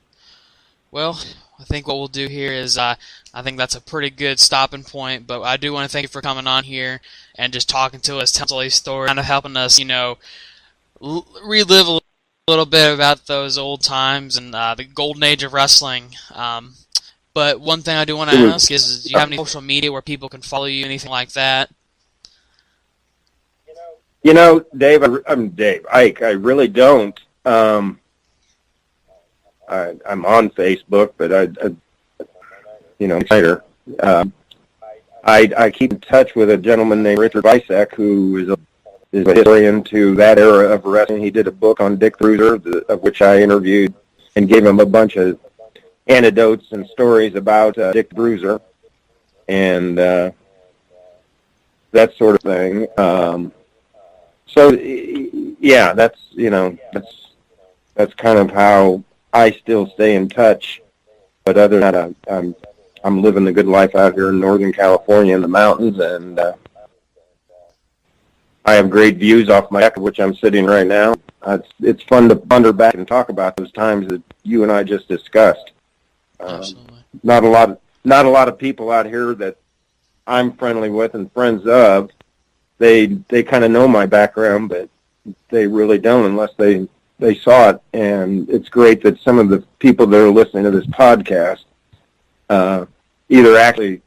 Well, I think what we'll do here is I think that's a pretty good stopping point, but I do want to thank you for coming on here and just talking to us, telling all these stories, kind of helping us, relive a little bit about those old times and the golden age of wrestling. But one thing I do want to ask is, do you have any social media where people can follow you, anything like that? Dave, I'm Dave Ike. I really don't. I'm on Facebook, but Snyder. I keep in touch with a gentleman named Richard Bisek, who is a historian to that era of wrestling. He did a book on Dick Bruiser, of which I interviewed and gave him a bunch of anecdotes and stories about Dick Bruiser and that sort of thing. So yeah, that's kind of how I still stay in touch. But other than that, I'm living the good life out here in Northern California in the mountains, and I have great views off my deck, which I'm sitting right now. It's fun to ponder back and talk about those times that you and I just discussed. Absolutely. Not a lot of people out here that I'm friendly with and friends of. They kind of know my background, but they really don't unless they saw it. And it's great that some of the people that are listening to this podcast either actually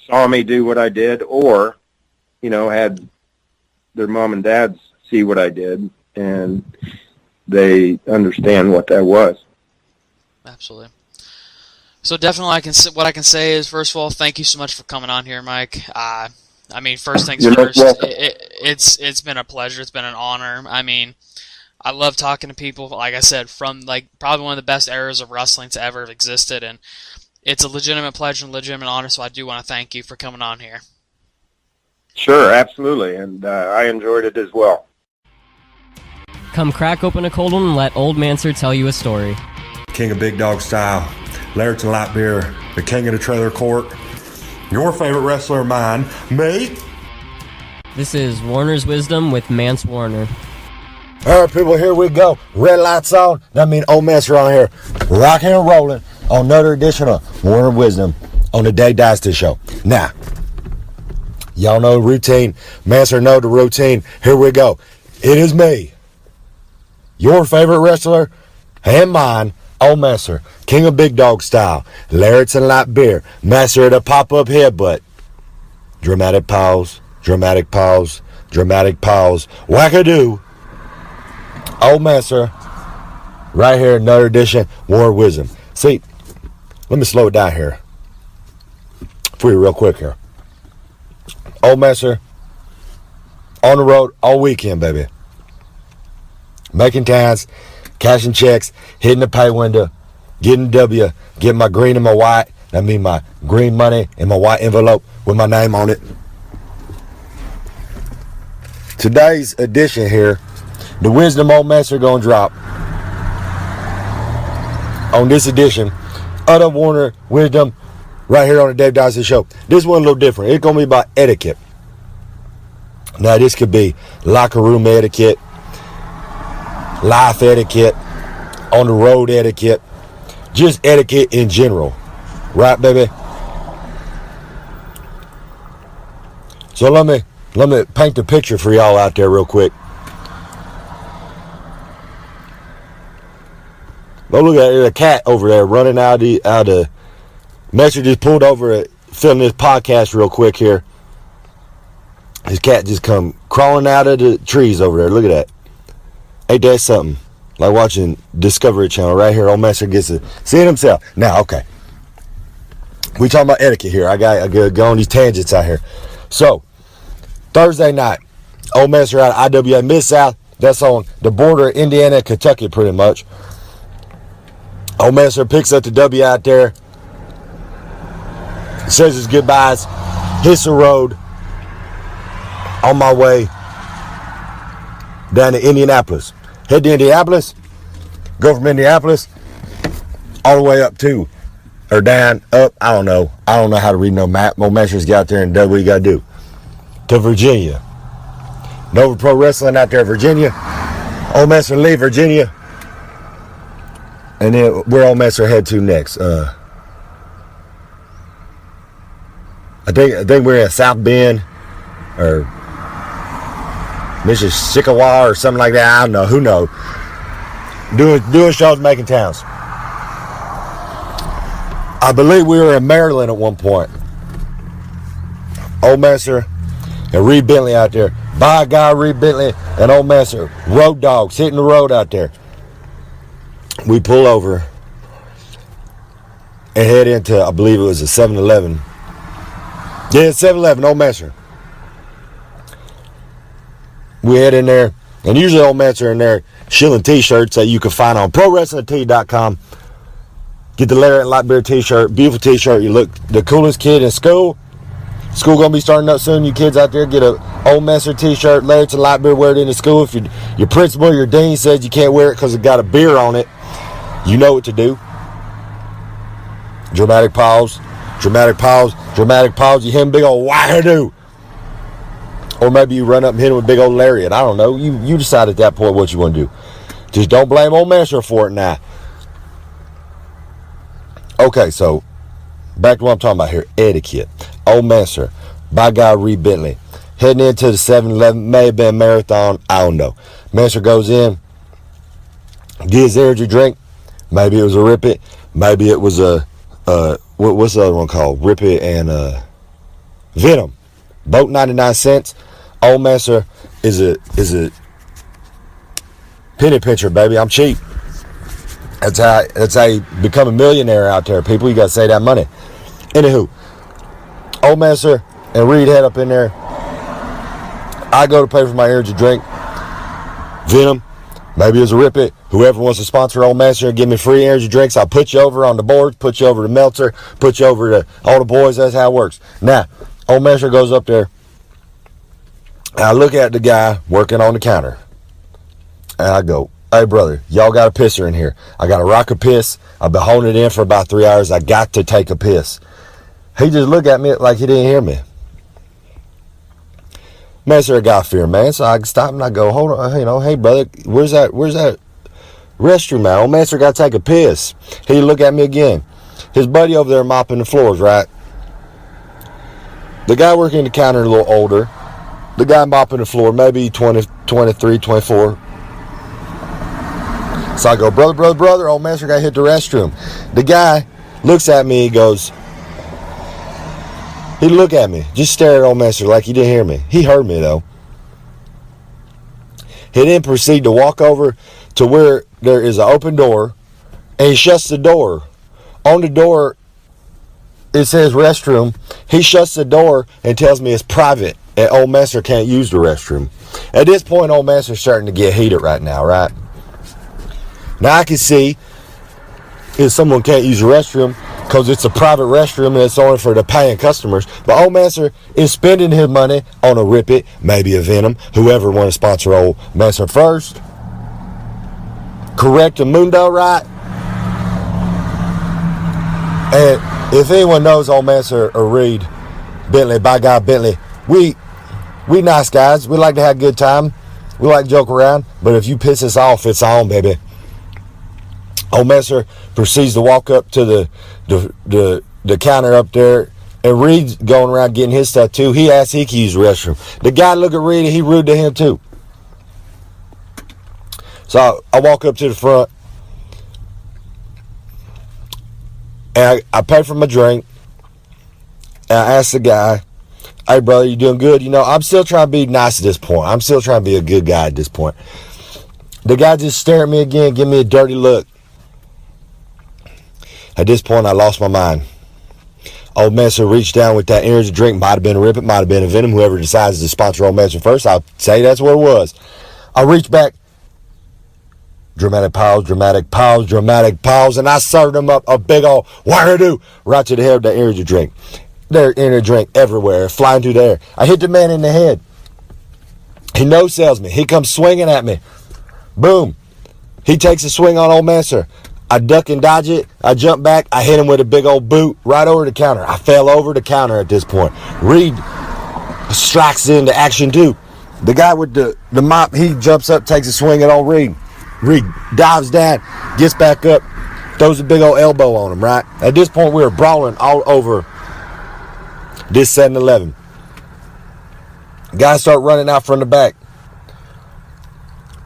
saw me do what I did, or had their mom and dads see what I did, and they understand what that was. Absolutely. So definitely, what I can say is, first of all, thank you so much for coming on here, Mike. I mean, first things first, it's been a pleasure. It's been an honor. I mean, I love talking to people, like I said, from probably one of the best eras of wrestling to ever have existed, and it's a legitimate pleasure and legitimate honor, so I do want to thank you for coming on here. Sure, absolutely, and I enjoyed it as well. Come crack open a cold one and let Old Mancer tell you a story. King of Big Dog Style, Laird's and Light Beer, the king of the trailer court, your favorite wrestler of mine, me. This is Warner's Wisdom with Mance Warner. All right, people, here we go. Red lights on. That means Old Mancer on here, rocking and rolling on another edition of Warner Wisdom on the Dave Dynasty Show. Now, y'all know the routine. Mancer know the routine. Here we go. It is me, your favorite wrestler and mine, Old Mancer, King of Big Dog Style, Laird's and Light Beer, Master of the Pop-Up Headbutt. Dramatic pause, dramatic pause, dramatic pause. Wackadoo. Old Mancer, right here, another edition, Warner Wisdom. See, let me slow it down here for you real quick here. Old Mancer, on the road all weekend, baby. Making towns, cashing checks, hitting the pay window, getting W, getting my green and my white. I mean my green money in my white envelope with my name on it. Today's edition here, the Wisdom Old Mancer gonna drop on this edition of the Warner Wisdom right here on the Dave Dynasty Show. This one a little different. It's gonna be about etiquette. Now this could be locker room etiquette, life etiquette, on the road etiquette, just etiquette in general. Right, baby? So let me paint the picture for y'all out there real quick. Oh, look at it, a cat over there running out of Mancer just pulled over filming this podcast real quick here. His cat just come crawling out of the trees over there. Look at that. Ain't that something? Like watching Discovery Channel right here. Old Mancer gets to see it himself. Now, okay. We talking about etiquette here. I got to go on these tangents out here. So, Thursday night, Old Mancer out of IWA Mid-South. That's on the border of Indiana and Kentucky pretty much. Old Mancer picks up the W out there. Says his goodbyes. Hits the road. On my way down to Indianapolis. Head to Indianapolis. Go from Indianapolis all the way up to, or down, up, I don't know. I don't know how to read no map. Old Mancer's got out there and does what you got to do. To Virginia. Nova Pro Wrestling out there in Virginia. Old Mancer leave Virginia. And then where Old Mancer head to next? I think we're in South Bend or Mississippi or something like that. I don't know. Who knows? Doing shows, making towns. I believe we were in Maryland at one point. Old Mancer and Reed Bentley out there. By God, Reed Bentley and Old Mancer, road dogs, hitting the road out there. We pull over and head into, I believe it was a 7-Eleven. Yeah, 7-Eleven, Old Mancer. We head in there, and usually Old Mancer in there shilling t-shirts that you can find on ProWrestlingTee.com. Get the Laird and Light Beer t-shirt, beautiful t-shirt. You look the coolest kid in school. School gonna be starting up soon. You kids out there, get a Old Mancer t-shirt, Laird's and Light Beer, wear it into school. If your principal, your dean says you can't wear it because it got a beer on it, you know what to do. Dramatic pause. Dramatic pause. Dramatic pause. You hit him big old wahoo. Or maybe you run up and hit him with a big old lariat. I don't know. You decide at that point what you want to do. Just don't blame old Master for it now. Okay, so back to what I'm talking about here. Etiquette. Old Master. By God, Reed Bentley. Heading into the 7-Eleven. May have been a marathon. I don't know. Master goes in. Gives energy drink. Maybe it was a Rip It. Maybe it was a what's the other one called? Rip It and Venom. Both 99 cents. Old Master is a penny pincher, baby. I'm cheap. That's how you become a millionaire out there, people. You gotta save that money. Anywho, Old Master and Reed head up in there. I go to pay for my energy drink. Venom. Maybe it's a Rip It. Whoever wants to sponsor Old Master and give me free energy drinks, I'll put you over on the board, put you over to Meltzer, put you over to all the boys. That's how it works. Now, Old Master goes up there, and I look at the guy working on the counter, and I go, hey, brother, y'all got a pisser in here. I got a rock of piss. I've been holding it in for about 3 hours. I got to take a piss. He just looked at me like he didn't hear me. Master, I got fear, man. So I stop and I go, hold on, hey, brother, where's that restroom at? Old Master got to take a piss. He look at me again. His buddy over there mopping the floors, right? The guy working the counter a little older. The guy mopping the floor, maybe 20, 23, 24. So I go, brother, Old Master got to hit the restroom. The guy looks at me, he goes, he look at me, just stare at Old Master like he didn't hear me. He heard me, though. He then proceed to walk over to where there is an open door, and he shuts the door. On the door, it says restroom. He shuts the door and tells me it's private, and Old Master can't use the restroom. At this point, Old Master's starting to get heated right now, right? Now I can see if someone can't use the restroom because it's a private restroom and it's only for the paying customers. But Old Master is spending his money on a Rip It, maybe a Venom, whoever want to sponsor Old Master first. Correct Mundo, right? And if anyone knows Old Master or Reed Bentley, by God Bentley, we nice guys. We like to have a good time. We like to joke around. But if you piss us off, it's on, baby. Old Master proceeds to walk up to the counter up there, and Reed's going around getting his stuff too. He asks he can use the restroom. The guy look at Reed and he rude to him too. So I walk up to the front, and I pay for my drink, and I ask the guy, hey brother, you doing good? You know, I'm still trying to be nice at this point. I'm still trying to be a good guy at this point. The guy just stared at me again, give me a dirty look. At this point, I lost my mind. Old Master reached down with that energy drink. Might have been a Rip It, might have been a Venom. Whoever decides to sponsor Old Master first, I'll say that's what it was. I reached back. Dramatic pause, dramatic pause, dramatic pause. And I served him up a big old wahoo right to the head of that energy drink. There, energy drink everywhere, flying through the air. I hit the man in the head. He no-sells me. He comes swinging at me. Boom. He takes a swing on Old Master. I duck and dodge it. I jump back. I hit him with a big old boot right over the counter. I fell over the counter at this point. Reed strikes into action too. The guy with the mop, he jumps up, takes a swing at old Reed. Reed dives down, gets back up, throws a big old elbow on him, right? At this point, we were brawling all over this 7-Eleven. Guys start running out from the back.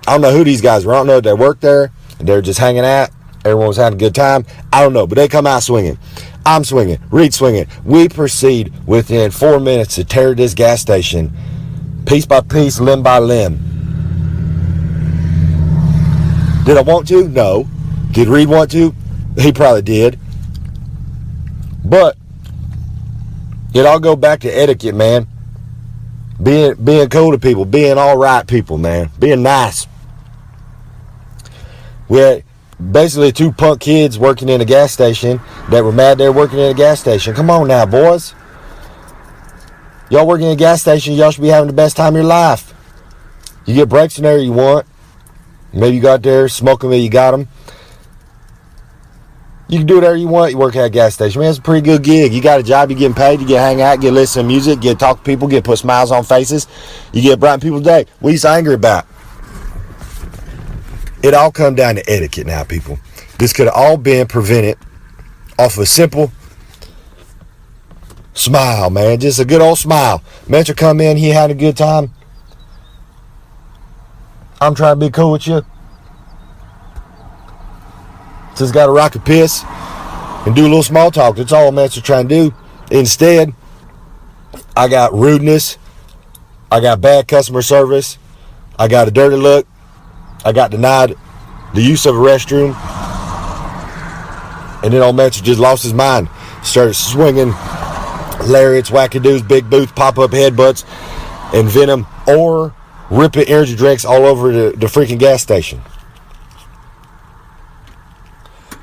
I don't know who these guys were. I don't know if they worked there. They're just hanging out. Everyone was having a good time. I don't know, but they come out swinging. I'm swinging. Reed swinging. We proceed within 4 minutes to tear this gas station piece by piece, limb by limb. Did I want to? No. Did Reed want to? He probably did. But it all go back to etiquette, man. Being cool to people, being all right people, man. Being nice. We had basically 2 punk kids working in a gas station that were mad they were working in a gas station. Come on now, boys. Y'all working in a gas station, y'all should be having the best time of your life. You get breaks in there you want. Maybe you got there smoking where you got them. You can do whatever you want. You work at a gas station. Man, it's a pretty good gig. You got a job. You're getting paid. You get hang out, get listen to music, get talk to people, get put smiles on faces. You get brighten people's day. What are you so angry about? It all come down to etiquette now, people. This could have all been prevented off a simple smile, man. Just a good old smile. Mance will come in. He had a good time. I'm trying to be cool with you. Just got to rock a piss and do a little small talk. That's all Mance is trying to do. Instead, I got rudeness. I got bad customer service. I got a dirty look. I got denied the use of a restroom. And then old Mance just lost his mind. Started swinging lariats, wackadoos, big boots, pop-up headbutts, and venom, or ripping energy drinks all over the freaking gas station.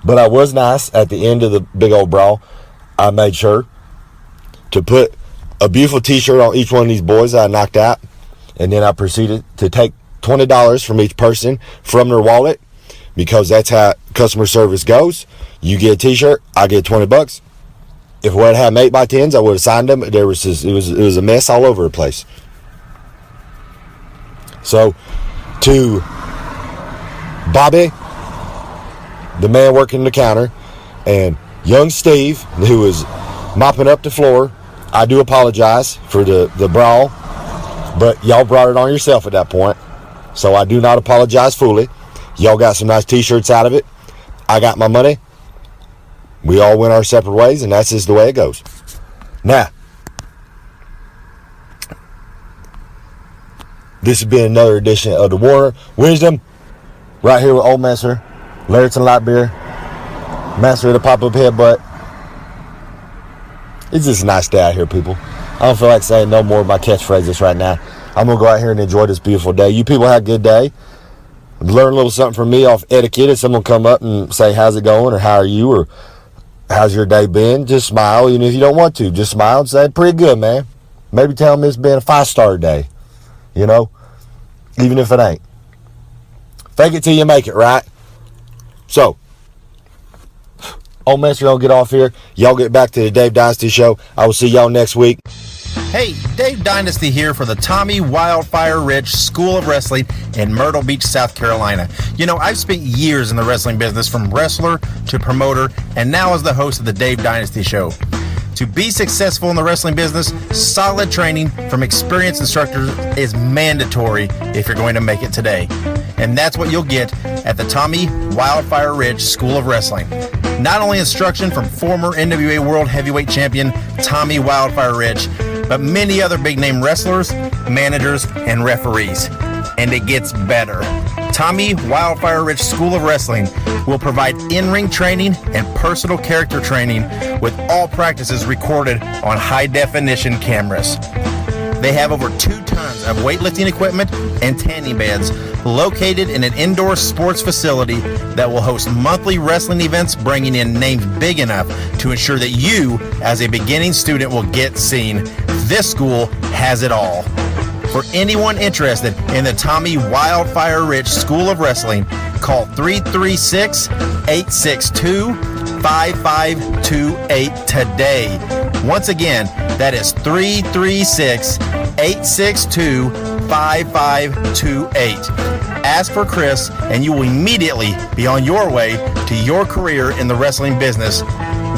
But I was nice at the end of the big old brawl. I made sure to put a beautiful t-shirt on each one of these boys that I knocked out. And then I proceeded to take $20 from each person from their wallet, because that's how customer service goes. You get a t-shirt, I get $20. If we had had 8x10s, I would have signed them. It was a mess all over the place. So, to Bobby, the man working the counter, and young Steve, who was mopping up the floor, I do apologize for the brawl, but y'all brought it on yourself at that point, so I do not apologize fully. Y'all got some nice t-shirts out of it. I got my money. We all went our separate ways, and that's just the way it goes. Now, this has been another edition of the Warner Wisdom, right here with Old Master, Larry's and Light Beer, Master of the Pop-Up Headbutt. It's just a nice day out here, people. I don't feel like saying no more of my catchphrases right now. I'm going to go out here and enjoy this beautiful day. You people have a good day. Learn a little something from me off etiquette. If someone come up and say, how's it going, or how are you, or how's your day been, just smile. Even if you don't want to, just smile and say, pretty good, man. Maybe tell them it's been a 5-star day, you know, even if it ain't. Fake it till you make it, right? So, old Mance, gonna get off here. Y'all get back to the Dave Dynasty Show. I will see y'all next week. Hey, Dave Dynasty here for the Tommy Wildfire Rich School of Wrestling in Myrtle Beach, South Carolina. You know, I've spent years in the wrestling business, from wrestler to promoter, and now as the host of the Dave Dynasty Show. To be successful in the wrestling business, solid training from experienced instructors is mandatory if you're going to make it today. And that's what you'll get at the Tommy Wildfire Ridge School of Wrestling. Not only instruction from former NWA World Heavyweight Champion Tommy Wildfire Ridge, but many other big-name wrestlers, managers, and referees. And it gets better. Tommy Wildfire Ridge School of Wrestling will provide in-ring training and personal character training, with all practices recorded on high-definition cameras. They have over 2 tons of weightlifting equipment and tanning beds located in an indoor sports facility that will host monthly wrestling events, bringing in names big enough to ensure that you, as a beginning student, will get seen. This school has it all. For anyone interested in the Tommy Wildfire Ridge School of Wrestling, call 336-862-5528 today. Once again, that is 336-862-5528. Ask for Chris, and you will immediately be on your way to your career in the wrestling business.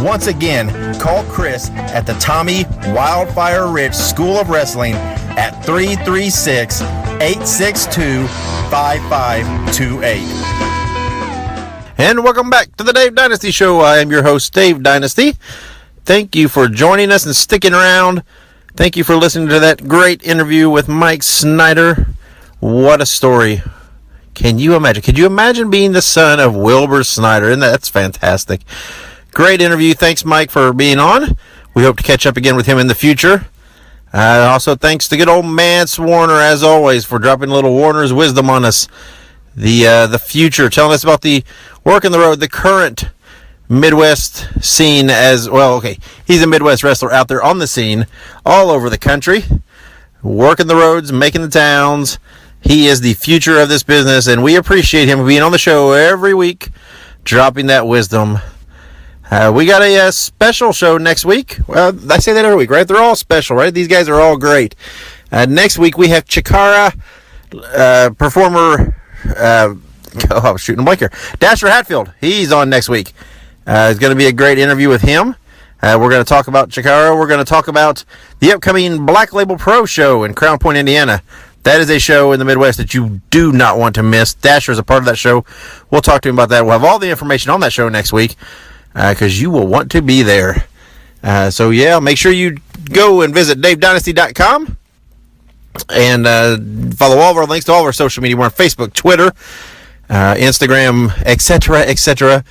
Once again, call Chris at the Tommy Wildfire Ridge School of Wrestling at 336-862-5528. And welcome back to the Dave Dynasty Show. I am your host, Dave Dynasty. Thank you for joining us and sticking around. Thank you for listening to that great interview with Mike Snyder. What a story. Can you imagine? Could you imagine being the son of Wilbur Snyrder? And that's fantastic. Great interview. Thanks, Mike, for being on. We hope to catch up again with him in the future. Also, thanks to good old Mance Warner, as always, for dropping a little Warner's wisdom on us. The future, telling us about the work on the road, the current Midwest scene as well. Okay, he's a Midwest wrestler out there on the scene all over the country, working the roads, making the towns. He is the future of this business, and we appreciate him being on the show every week, dropping that wisdom. We got a special show next week. Well, I say that every week, right? They're all special, right? These guys are all great. Next week we have Chikara performer. I was shooting a blank here. Dasher Hatfield. He's on next week. It's going to be a great interview with him. We're going to talk about Chikara. We're going to talk about the upcoming Black Label Pro show in Crown Point, Indiana. That is a show in the Midwest that you do not want to miss. Dasher is a part of that show. We'll talk to him about that. We'll have all the information on that show next week because you will want to be there. So, yeah, make sure you go and visit davedynasty.com and follow all of our links to all of our social media. We're on Facebook, Twitter, Instagram, etc., etc.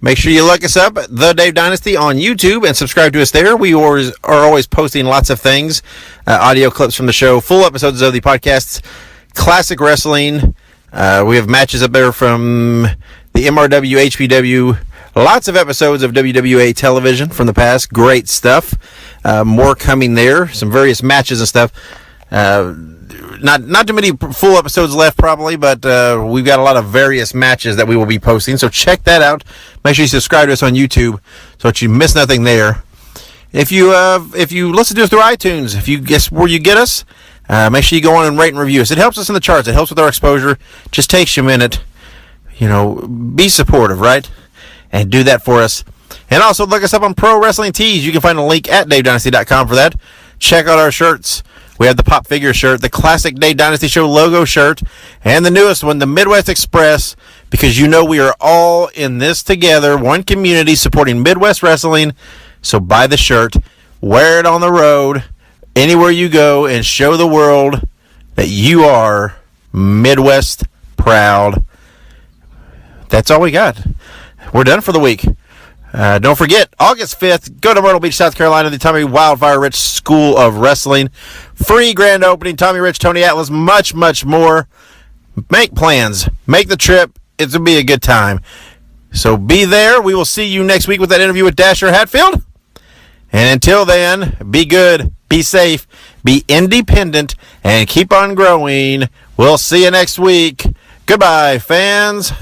Make sure you look us up, The Dave Dynasty, on YouTube and subscribe to us there. We are always posting lots of things, audio clips from the show, full episodes of the podcasts, classic wrestling. We have matches up there from the MRW, HPW, lots of episodes of WWA television from the past. Great stuff. More coming there, some various matches and stuff. Not too many full episodes left probably, but we've got a lot of various matches that we will be posting, so check that out. Make sure you subscribe to us on YouTube so that you miss nothing there. If you listen to us through iTunes, if you guess where you get us, make sure you go on and rate and review us. It helps us in the charts. It helps with our exposure. Just takes you a minute. Be supportive, right? And do that for us. And also look us up on Pro Wrestling Tees. You can find a link at davedynasty.com for that. Check out our shirts. We have the Pop Figure shirt, the classic Dave Dynasty Show logo shirt, and the newest one, the Midwest Express, because we are all in this together, one community supporting Midwest wrestling. So buy the shirt, wear it on the road, anywhere you go, and show the world that you are Midwest proud. That's all we got. We're done for the week. Don't forget, August 5th, go to Myrtle Beach, South Carolina, the Tommy Wildfire Rich School of Wrestling. Free grand opening, Tommy Rich, Tony Atlas, much, much more. Make plans. Make the trip. It's going to be a good time. So be there. We will see you next week with that interview with Dasher Hatfield. And until then, be good, be safe, be independent, and keep on growing. We'll see you next week. Goodbye, fans.